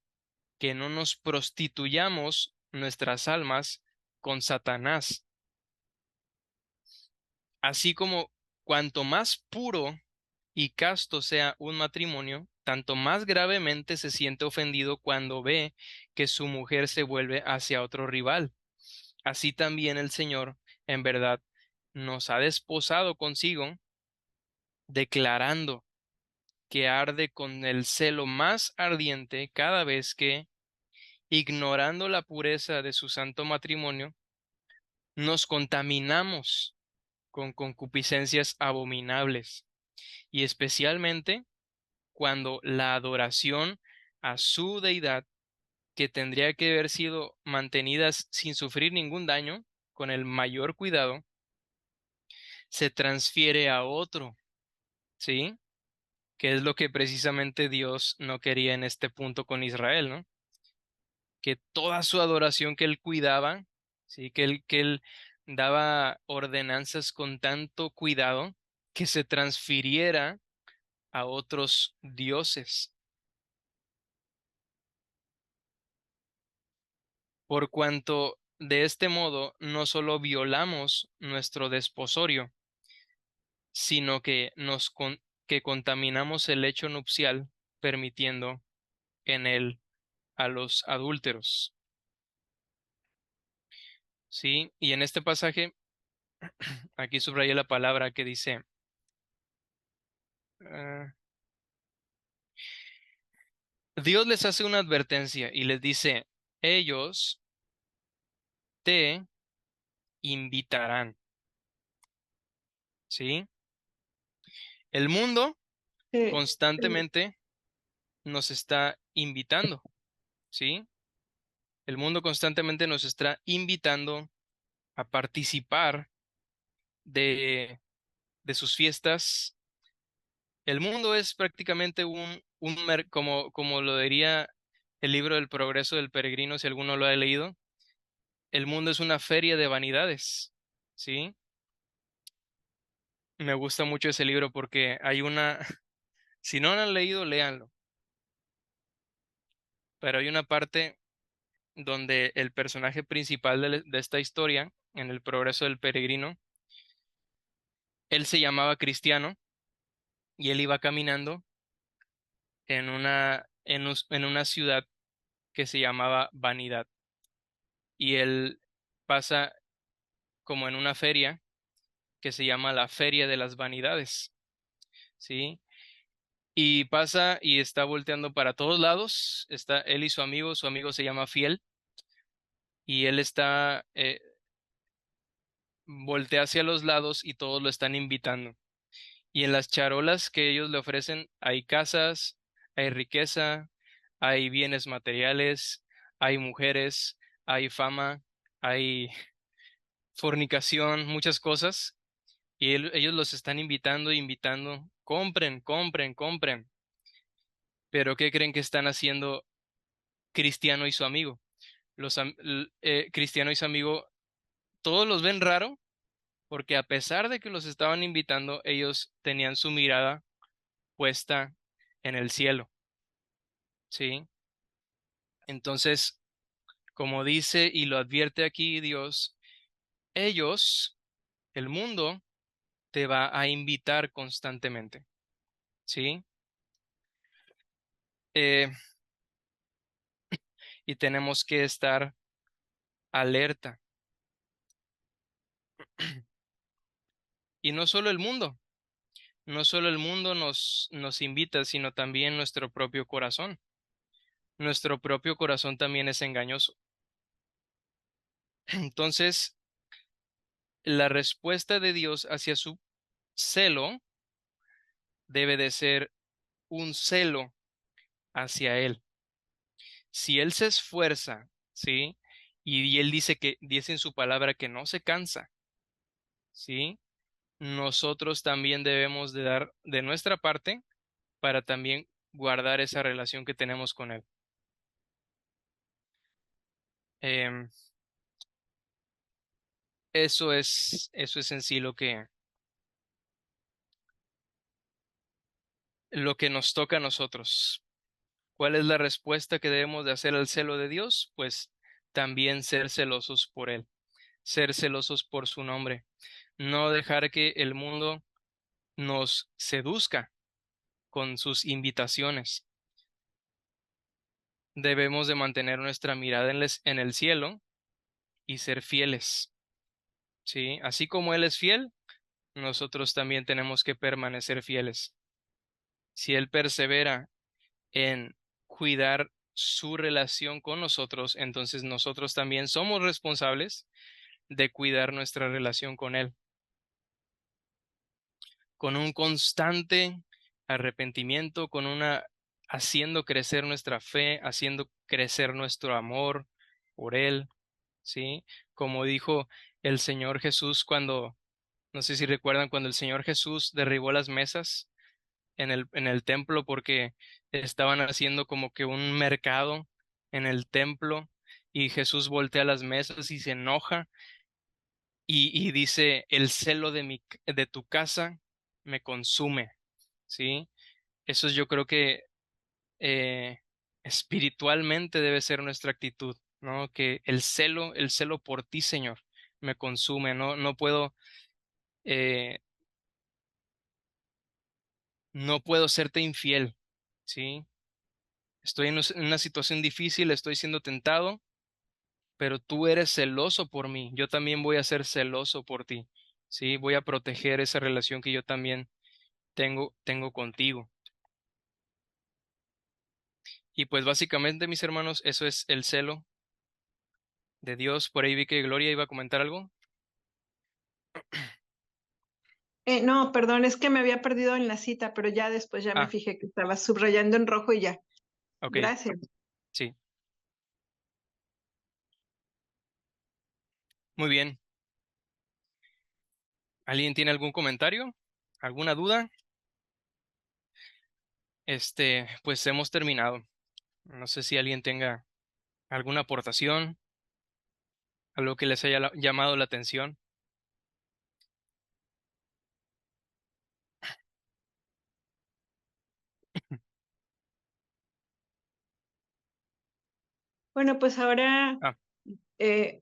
Speaker 6: que no nos prostituyamos nuestras almas con Satanás. Así como cuanto más puro y casto sea un matrimonio, tanto más gravemente se siente ofendido cuando ve que su mujer se vuelve hacia otro rival. Así también el Señor, en verdad, nos ha desposado consigo, declarando que arde con el celo más ardiente cada vez que, ignorando la pureza de su santo matrimonio, nos contaminamos con concupiscencias abominables, y especialmente cuando la adoración a su deidad, que tendría que haber sido mantenidas sin sufrir ningún daño, con el mayor cuidado, se transfiere a otro, ¿sí? Que es lo que precisamente Dios no quería en este punto con Israel, ¿no? Que toda su adoración que él cuidaba, ¿sí? Que él daba ordenanzas con tanto cuidado, que se transfiriera a otros dioses. Por cuanto de este modo no solo violamos nuestro desposorio, sino que que contaminamos el lecho nupcial, permitiendo en él a los adúlteros. Sí, y en este pasaje, aquí subrayé la palabra que dice, ah, Dios les hace una advertencia y les dice, ellos te invitarán, ¿sí? El mundo
Speaker 2: Eh,
Speaker 6: constantemente nos está invitando, ¿sí? El mundo constantemente nos está invitando a participar de, de sus fiestas. El mundo es prácticamente como lo diría el libro del Progreso del Peregrino, si alguno lo ha leído, el mundo es una feria de vanidades, ¿sí? Me gusta mucho ese libro porque hay si no lo han leído, léanlo, pero hay una parte donde el personaje principal de esta historia, en el Progreso del Peregrino, él se llamaba Cristiano y él iba caminando en una ciudad que se llamaba Vanidad. y él pasa como en una feria que se llama la Feria de las Vanidades, ¿sí? Y pasa y está volteando para todos lados, está él y su amigo se llama Fiel, y él está, voltea hacia los lados y todos lo están invitando. Y en las charolas que ellos le ofrecen hay casas, hay riqueza, hay bienes materiales, hay mujeres, hay fama, hay fornicación, muchas cosas. Y ellos los están invitando, invitando, compren, compren, compren. Pero ¿qué creen que están haciendo Cristiano y su amigo? Cristiano y su amigo, todos los ven raro porque a pesar de que los estaban invitando, ellos tenían su mirada puesta en el cielo, ¿sí? Entonces, como dice y lo advierte aquí Dios, ellos, el mundo, te va a invitar constantemente, ¿sí? Eh, y tenemos que estar alerta. Y no solo el mundo, no solo el mundo nos invita, sino también nuestro propio corazón. Nuestro propio corazón también es engañoso. Entonces, la respuesta de Dios hacia su celo debe de ser un celo hacia Él. Si Él se esfuerza, ¿sí? Y Él dice en su palabra que no se cansa, ¿sí? Nosotros también debemos de dar de nuestra parte para también guardar esa relación que tenemos con Él. Em, eso es en sí lo que nos toca a nosotros. ¿Cuál es la respuesta que debemos de hacer al celo de Dios? Pues también ser celosos por Él, ser celosos por su nombre, no dejar que el mundo nos seduzca con sus invitaciones. Debemos de mantener nuestra mirada en el cielo y ser fieles, ¿sí? Así como Él es fiel, nosotros también tenemos que permanecer fieles. Si Él persevera en cuidar su relación con nosotros, entonces nosotros también somos responsables de cuidar nuestra relación con Él, con un constante arrepentimiento, haciendo crecer nuestra fe, haciendo crecer nuestro amor por Él, ¿sí? Como dijo el Señor Jesús no sé si recuerdan, cuando el Señor Jesús derribó las mesas en el templo porque estaban haciendo como que un mercado en el templo y Jesús voltea las mesas y se enoja y dice, el celo de tu casa me consume, ¿sí? Eso yo creo que eh, espiritualmente debe ser nuestra actitud, ¿no? Que el celo por ti, Señor, me consume, eh, no puedo serte infiel, ¿sí? Estoy en una situación difícil, estoy siendo tentado, pero tú eres celoso por mí, yo también voy a ser celoso por ti, ¿sí? Voy a proteger esa relación que yo también tengo contigo. Y pues básicamente, mis hermanos, eso es el celo de Dios. Por ahí vi que Gloria iba a comentar algo.
Speaker 2: No, perdón, es que me había perdido en la cita, pero ya después ya me
Speaker 6: Ah,
Speaker 2: fijé que estaba subrayando en rojo y ya.
Speaker 6: ok,
Speaker 2: Gracias.
Speaker 6: sí. Muy bien. ¿Alguien tiene algún comentario? ¿Alguna duda? Pues hemos terminado. No sé si alguien tenga alguna aportación, algo que les haya llamado la atención.
Speaker 2: Bueno, pues ahora,
Speaker 6: Ah,
Speaker 2: eh,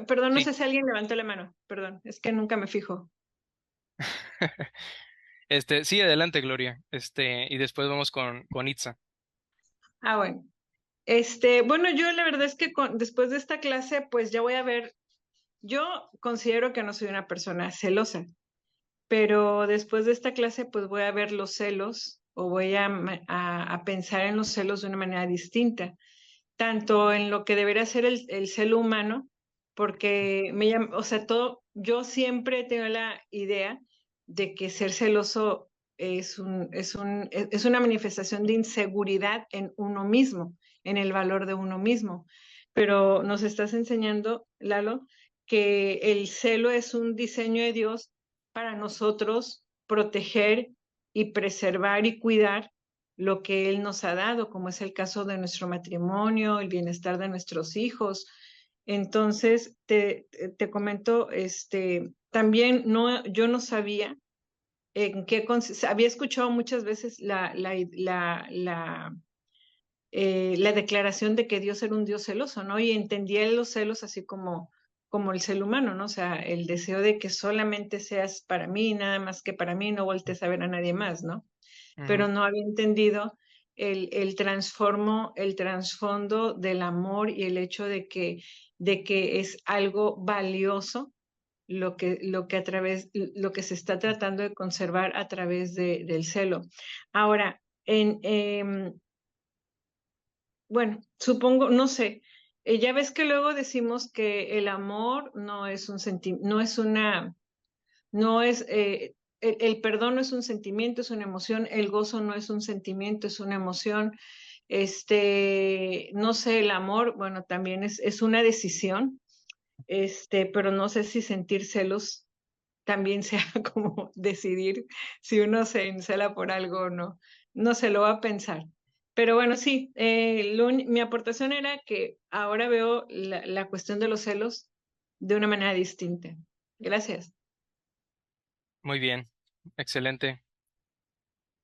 Speaker 2: perdón, no
Speaker 6: sí.
Speaker 2: sé si alguien levantó la mano, perdón, es que nunca me fijo.
Speaker 6: Sí, adelante, Gloria. Y después vamos con Itza.
Speaker 2: Ah, bueno. Bueno, yo la verdad es que después de esta clase, pues ya voy a ver, yo considero que no soy una persona celosa, pero después de esta clase, pues voy a ver los celos o voy a pensar en los celos de una manera distinta, tanto en lo que debería ser el celo humano, porque o sea, yo siempre tengo la idea de que ser celoso es una manifestación de inseguridad en uno mismo, en el valor de uno mismo. Pero nos estás enseñando, Lalo, que el celo es un diseño de Dios para nosotros proteger y preservar y cuidar lo que Él nos ha dado, como es el caso de nuestro matrimonio, el bienestar de nuestros hijos. Entonces, te comento, también yo no sabía en qué había escuchado muchas veces la declaración de que Dios era un Dios celoso, ¿no? Y entendía los celos así como el ser humano, ¿no? O sea, el deseo de que solamente seas para mí, nada más que para mí, no voltees a ver a nadie más, ¿no? Pero no había entendido el trasfondo del amor y el hecho de que es algo valioso lo que se está tratando de conservar a través del celo. Ahora, bueno, supongo, no sé, ya ves que luego decimos que el amor no es un sentimiento, no es, el perdón no es un sentimiento, es una emoción, el gozo no es un sentimiento, es una emoción, no sé, el amor, bueno, también es una decisión, pero no sé si sentir celos también sea como decidir si uno se encela por algo o no. No se lo va a pensar. Pero bueno, sí, mi aportación era que ahora veo la cuestión de los celos de una manera distinta. Gracias.
Speaker 6: Muy bien, excelente.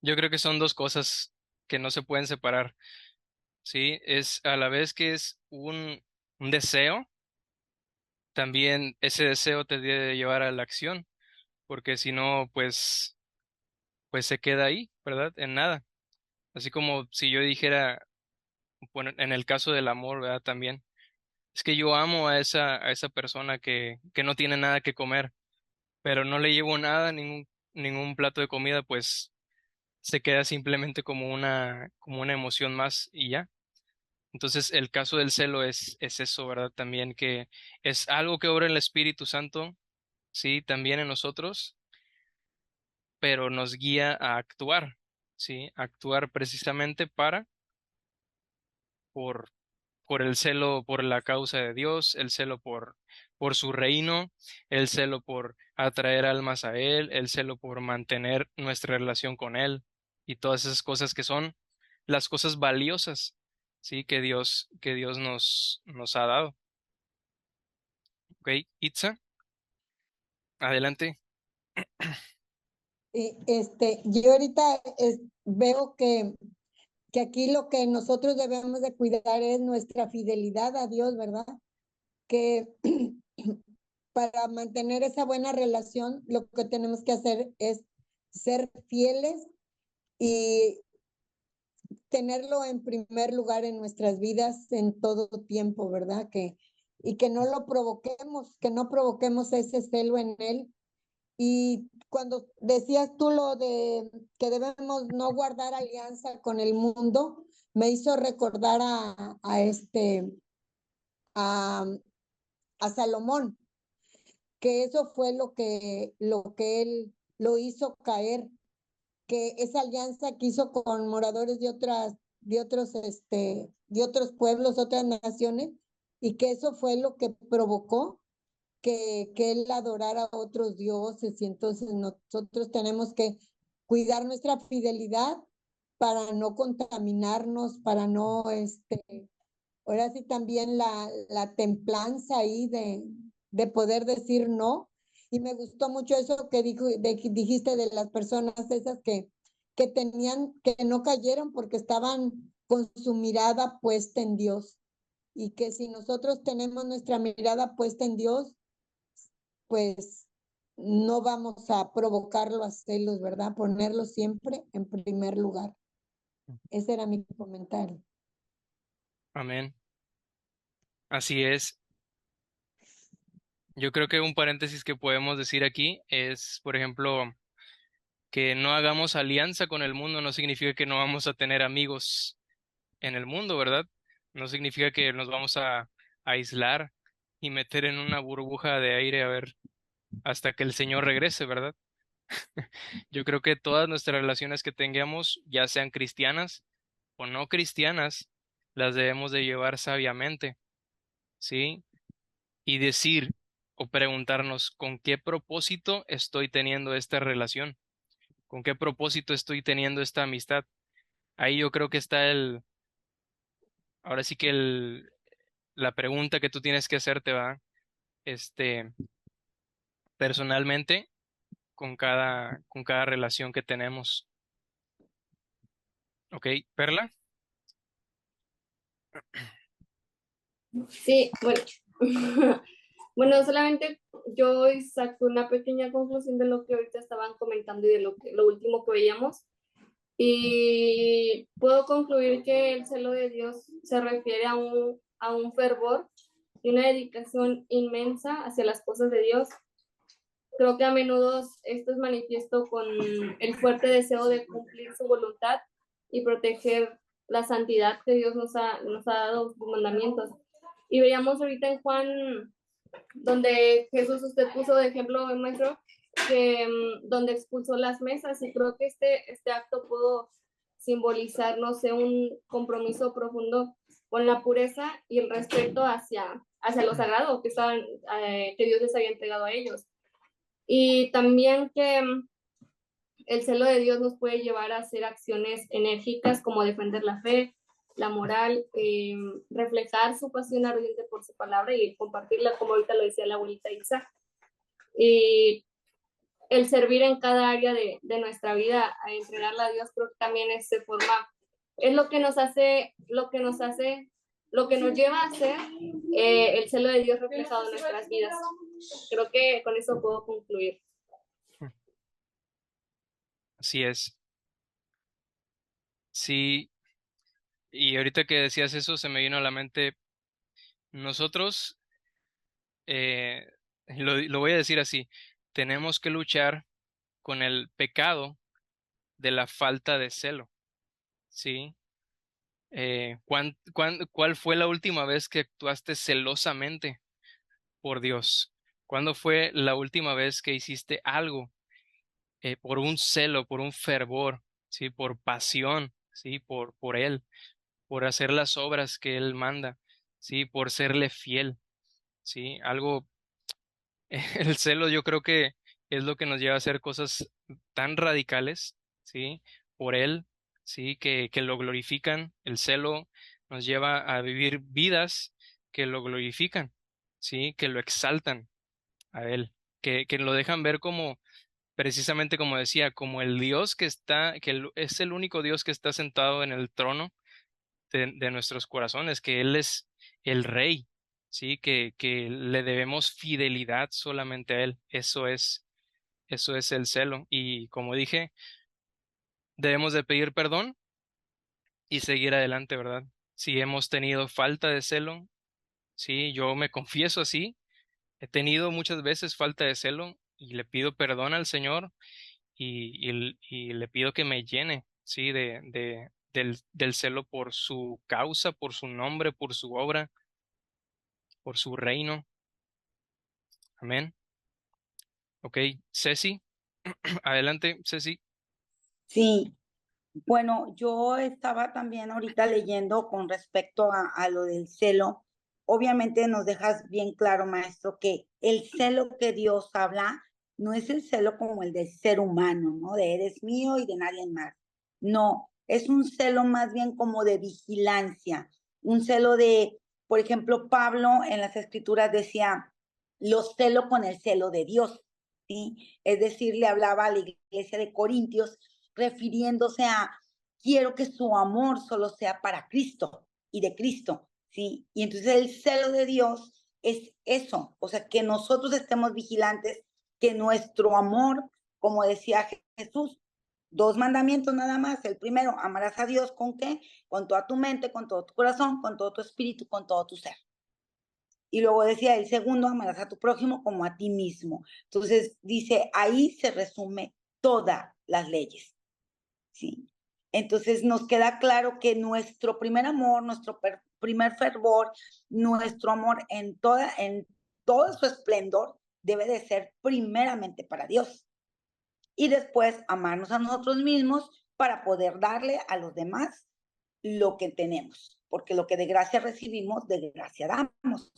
Speaker 6: Yo creo que son dos cosas que no se pueden separar, ¿sí? Es a la vez que es un deseo, también ese deseo te debe llevar a la acción, porque si no, pues se queda ahí, ¿verdad? En nada. Así como si yo dijera, bueno, en el caso del amor, ¿verdad? También. Es que yo amo a esa persona que no tiene nada que comer, pero no le llevo nada, ningún plato de comida, pues se queda simplemente como una emoción más y ya. Entonces, el caso del celo es eso, ¿verdad? También que es algo que obra el Espíritu Santo, sí, también en nosotros, pero nos guía a actuar, sí, actuar precisamente por, por el celo por la causa de Dios, el celo por su reino, el celo por atraer almas a Él, el celo por mantener nuestra relación con Él y todas esas cosas que son las cosas valiosas, sí, que Dios nos ha dado. Ok, Itza, adelante.
Speaker 4: Yo ahorita veo que aquí lo que nosotros debemos de cuidar es nuestra fidelidad a Dios, ¿verdad? Que para mantener esa buena relación, lo que tenemos que hacer es ser fieles y tenerlo en primer lugar en nuestras vidas en todo tiempo, ¿verdad? Y que no lo provoquemos, que no provoquemos ese celo en él. Y cuando decías tú lo de que debemos no guardar alianza con el mundo, me hizo recordar a, a Salomón, que eso fue lo que él lo hizo caer, que esa alianza que hizo con moradores de otros pueblos, otras naciones, y que eso fue lo que provocó que él adorara a otros dioses, y entonces nosotros tenemos que cuidar nuestra fidelidad para no contaminarnos, para no, ahora sí también la templanza ahí de poder decir no. Y me gustó mucho eso que dijiste de las personas esas que no cayeron porque estaban con su mirada puesta en Dios. Y que si nosotros tenemos nuestra mirada puesta en Dios, pues no vamos a provocarlo a celos, ¿verdad? Ponerlo siempre en primer lugar. Ese era mi comentario.
Speaker 6: Amén. Así es. Yo creo que un paréntesis que podemos decir aquí es, por ejemplo, que no hagamos alianza con el mundo no significa que no vamos a tener amigos en el mundo, ¿verdad? No significa que nos vamos a aislar y meter en una burbuja de aire a ver hasta que el Señor regrese, ¿verdad? Yo creo que todas nuestras relaciones que tengamos, ya sean cristianas o no cristianas, las debemos de llevar sabiamente, ¿sí? Y decir o preguntarnos con qué propósito estoy teniendo esta relación, con qué propósito estoy teniendo esta amistad. Ahí yo creo que está ahora sí que la pregunta que tú tienes que hacerte va, este, personalmente con cada relación que tenemos. ¿Ok, Perla?
Speaker 5: Sí, bueno. Bueno, solamente yo saco una pequeña conclusión de lo que ahorita estaban comentando y de lo último que veíamos. Y puedo concluir que el celo de Dios se refiere a un fervor y una dedicación inmensa hacia las cosas de Dios. Creo que a menudo esto es manifiesto con el fuerte deseo de cumplir su voluntad y proteger la santidad que Dios nos ha dado, sus mandamientos. Y veíamos ahorita en Juan, donde Jesús usted puso de ejemplo, maestro, que donde expulsó las mesas, y creo que este acto pudo simbolizar, no sé, un compromiso profundo con la pureza y el respeto hacia lo sagrado que Dios les había entregado a ellos. Y también que el celo de Dios nos puede llevar a hacer acciones enérgicas como defender la fe, la moral, reflejar su pasión ardiente por su palabra y compartirla, como ahorita lo decía la abuelita Isa. Y el servir en cada área de nuestra vida, a entregarla a Dios, creo que también es lo que nos lleva a hacer el celo de Dios reflejado en nuestras vidas. Creo que con eso puedo concluir.
Speaker 6: Así es. Sí, y ahorita que decías eso, se me vino a la mente, nosotros, eh, lo voy a decir así, tenemos que luchar con el pecado de la falta de celo, ¿sí? ¿Cuál fue la última vez que actuaste celosamente por Dios? ¿Cuándo fue la última vez que hiciste algo por un celo, por un fervor, ¿sí? Por pasión, ¿sí? Por Él, por hacer las obras que Él manda, ¿sí? Por serle fiel, ¿sí? El celo yo creo que es lo que nos lleva a hacer cosas tan radicales, ¿sí? Por Él, ¿sí? Que lo glorifican. El celo nos lleva a vivir vidas que lo glorifican, ¿sí? Que lo exaltan a Él, que lo dejan ver como, precisamente como decía, como el Dios es el único Dios que está sentado en el trono de nuestros corazones, que Él es el Rey, ¿sí? Que le debemos fidelidad solamente a Él. Eso es el celo. Y como dije, debemos de pedir perdón y seguir adelante, ¿verdad? Si hemos tenido falta de celo, sí, yo me confieso así, he tenido muchas veces falta de celo y le pido perdón al Señor y le pido que me llene, sí, del celo por su causa, por su nombre, por su obra, por su reino. Amén. Ok, Ceci, adelante, Ceci.
Speaker 7: Sí, bueno, yo estaba también ahorita leyendo con respecto a lo del celo. Obviamente nos dejas bien claro, maestro, que el celo que Dios habla no es el celo como el del ser humano, ¿no? De eres mío y de nadie más. No, es un celo más bien como de vigilancia, un celo de, por ejemplo, Pablo en las Escrituras decía, lo celo con el celo de Dios, ¿sí? Es decir, le hablaba a la iglesia de Corintios refiriéndose a quiero que su amor solo sea para Cristo y de Cristo, ¿sí? Y entonces el celo de Dios es eso, o sea, que nosotros estemos vigilantes, que nuestro amor, como decía Jesús, 2 mandamientos nada más. El primero, amarás a Dios ¿con qué? Con toda tu mente, con todo tu corazón, con todo tu espíritu, con todo tu ser. Y luego decía el segundo, amarás a tu prójimo como a ti mismo. Entonces dice, ahí se resume todas las leyes, ¿sí? Entonces nos queda claro que nuestro primer amor, nuestro primer fervor, nuestro amor en todo su esplendor debe de ser primeramente para Dios. Y después amarnos a nosotros mismos para poder darle a los demás lo que tenemos. Porque lo que de gracia recibimos, de gracia damos.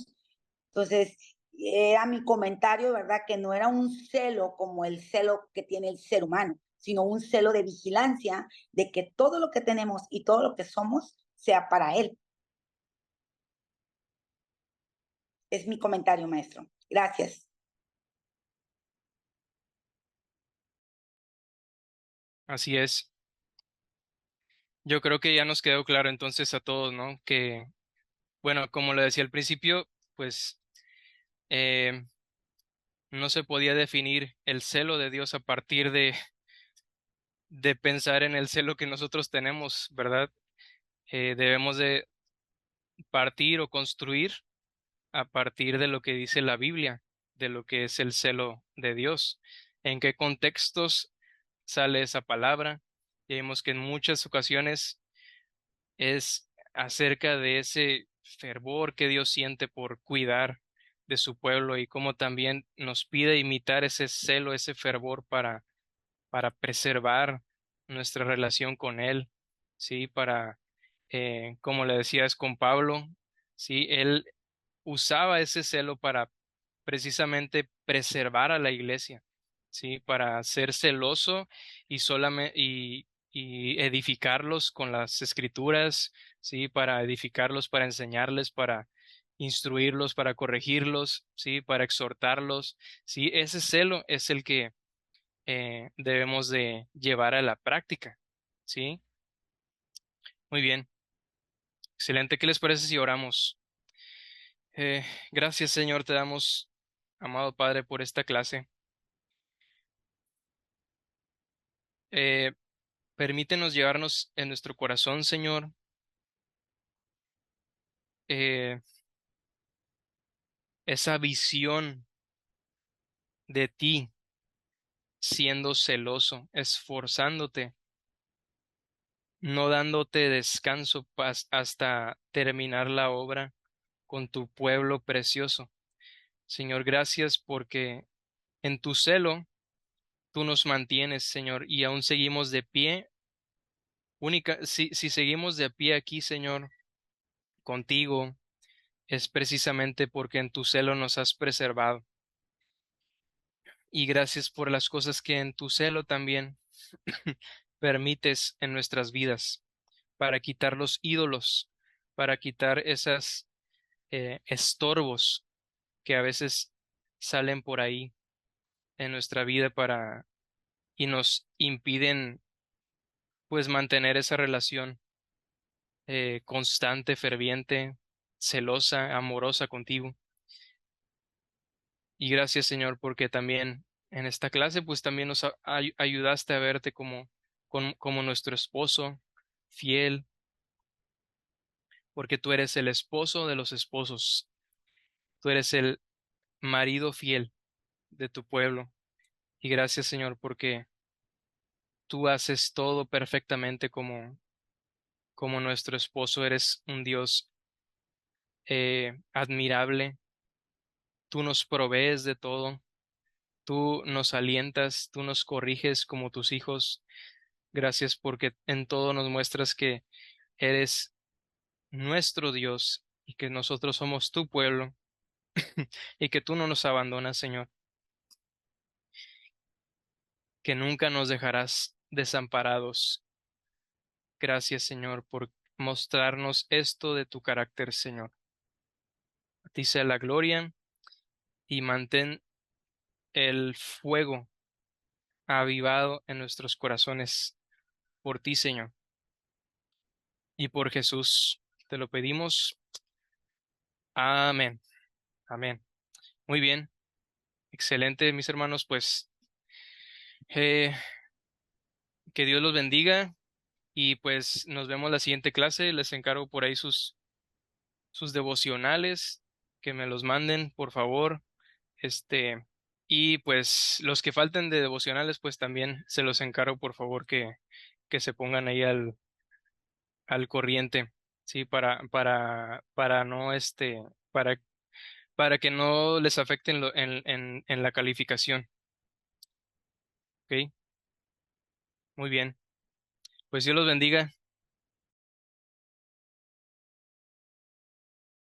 Speaker 7: Entonces, era mi comentario, ¿verdad? Que no era un celo como el celo que tiene el ser humano, sino un celo de vigilancia de que todo lo que tenemos y todo lo que somos sea para Él. Es mi comentario, maestro. Gracias.
Speaker 6: Así es. Yo creo que ya nos quedó claro entonces a todos, ¿no? Que, bueno, como lo decía al principio, pues eh, no se podía definir el celo de Dios a partir de pensar en el celo que nosotros tenemos, ¿verdad? Debemos de partir o construir a partir de lo que dice la Biblia, de lo que es el celo de Dios. ¿En qué contextos sale esa palabra? Y vemos que en muchas ocasiones es acerca de ese fervor que Dios siente por cuidar de su pueblo y cómo también nos pide imitar ese celo, ese fervor para preservar nuestra relación con Él, ¿sí? Para, como le decías con Pablo, ¿sí? Él usaba ese celo para precisamente preservar a la iglesia, ¿sí? Para ser celoso y solamente y edificarlos con las escrituras, ¿sí? Para edificarlos, para enseñarles, para instruirlos, para corregirlos, ¿sí? Para exhortarlos, ¿sí? Ese celo es el que debemos de llevar a la práctica, ¿sí? Muy bien, excelente. ¿Qué les parece si oramos? Gracias, Señor, te damos, amado Padre, por esta clase. Eh, Permítenos llevarnos en nuestro corazón, Señor, eh, esa visión de ti siendo celoso, esforzándote, no dándote descanso hasta terminar la obra con tu pueblo precioso. Señor, gracias porque en tu celo tú nos mantienes, Señor, y aún seguimos de pie. Si seguimos de pie aquí, Señor, contigo, es precisamente porque en tu celo nos has preservado. Y gracias por las cosas que en tu celo también permites en nuestras vidas, para quitar los ídolos, para quitar esas estorbos que a veces salen por ahí en nuestra vida y nos impiden pues mantener esa relación constante, ferviente, celosa, amorosa contigo. Y gracias, Señor, porque también en esta clase, pues también nos ayudaste a verte como nuestro esposo fiel, porque tú eres el esposo de los esposos, tú eres el marido fiel de tu pueblo. Y gracias, Señor, porque tú haces todo perfectamente como nuestro esposo, eres un Dios admirable, tú nos provees de todo. Tú nos alientas, tú nos corriges como tus hijos. Gracias porque en todo nos muestras que eres nuestro Dios y que nosotros somos tu pueblo y que tú no nos abandonas, Señor, que nunca nos dejarás desamparados. Gracias, Señor, por mostrarnos esto de tu carácter, Señor. A ti sea la gloria y mantén el fuego avivado en nuestros corazones por ti, Señor, y por Jesús. Te lo pedimos. Amén. Amén. Muy bien. Excelente, mis hermanos. Pues, eh, Que Dios los bendiga y pues nos vemos la siguiente clase. Les encargo por ahí sus devocionales, que me los manden, por favor. Y pues los que falten de devocionales, pues también se los encargo, por favor, que se pongan ahí al corriente, sí, para no, para, para que no les afecten en la calificación. ¿Ok? Muy bien. Pues Dios los bendiga.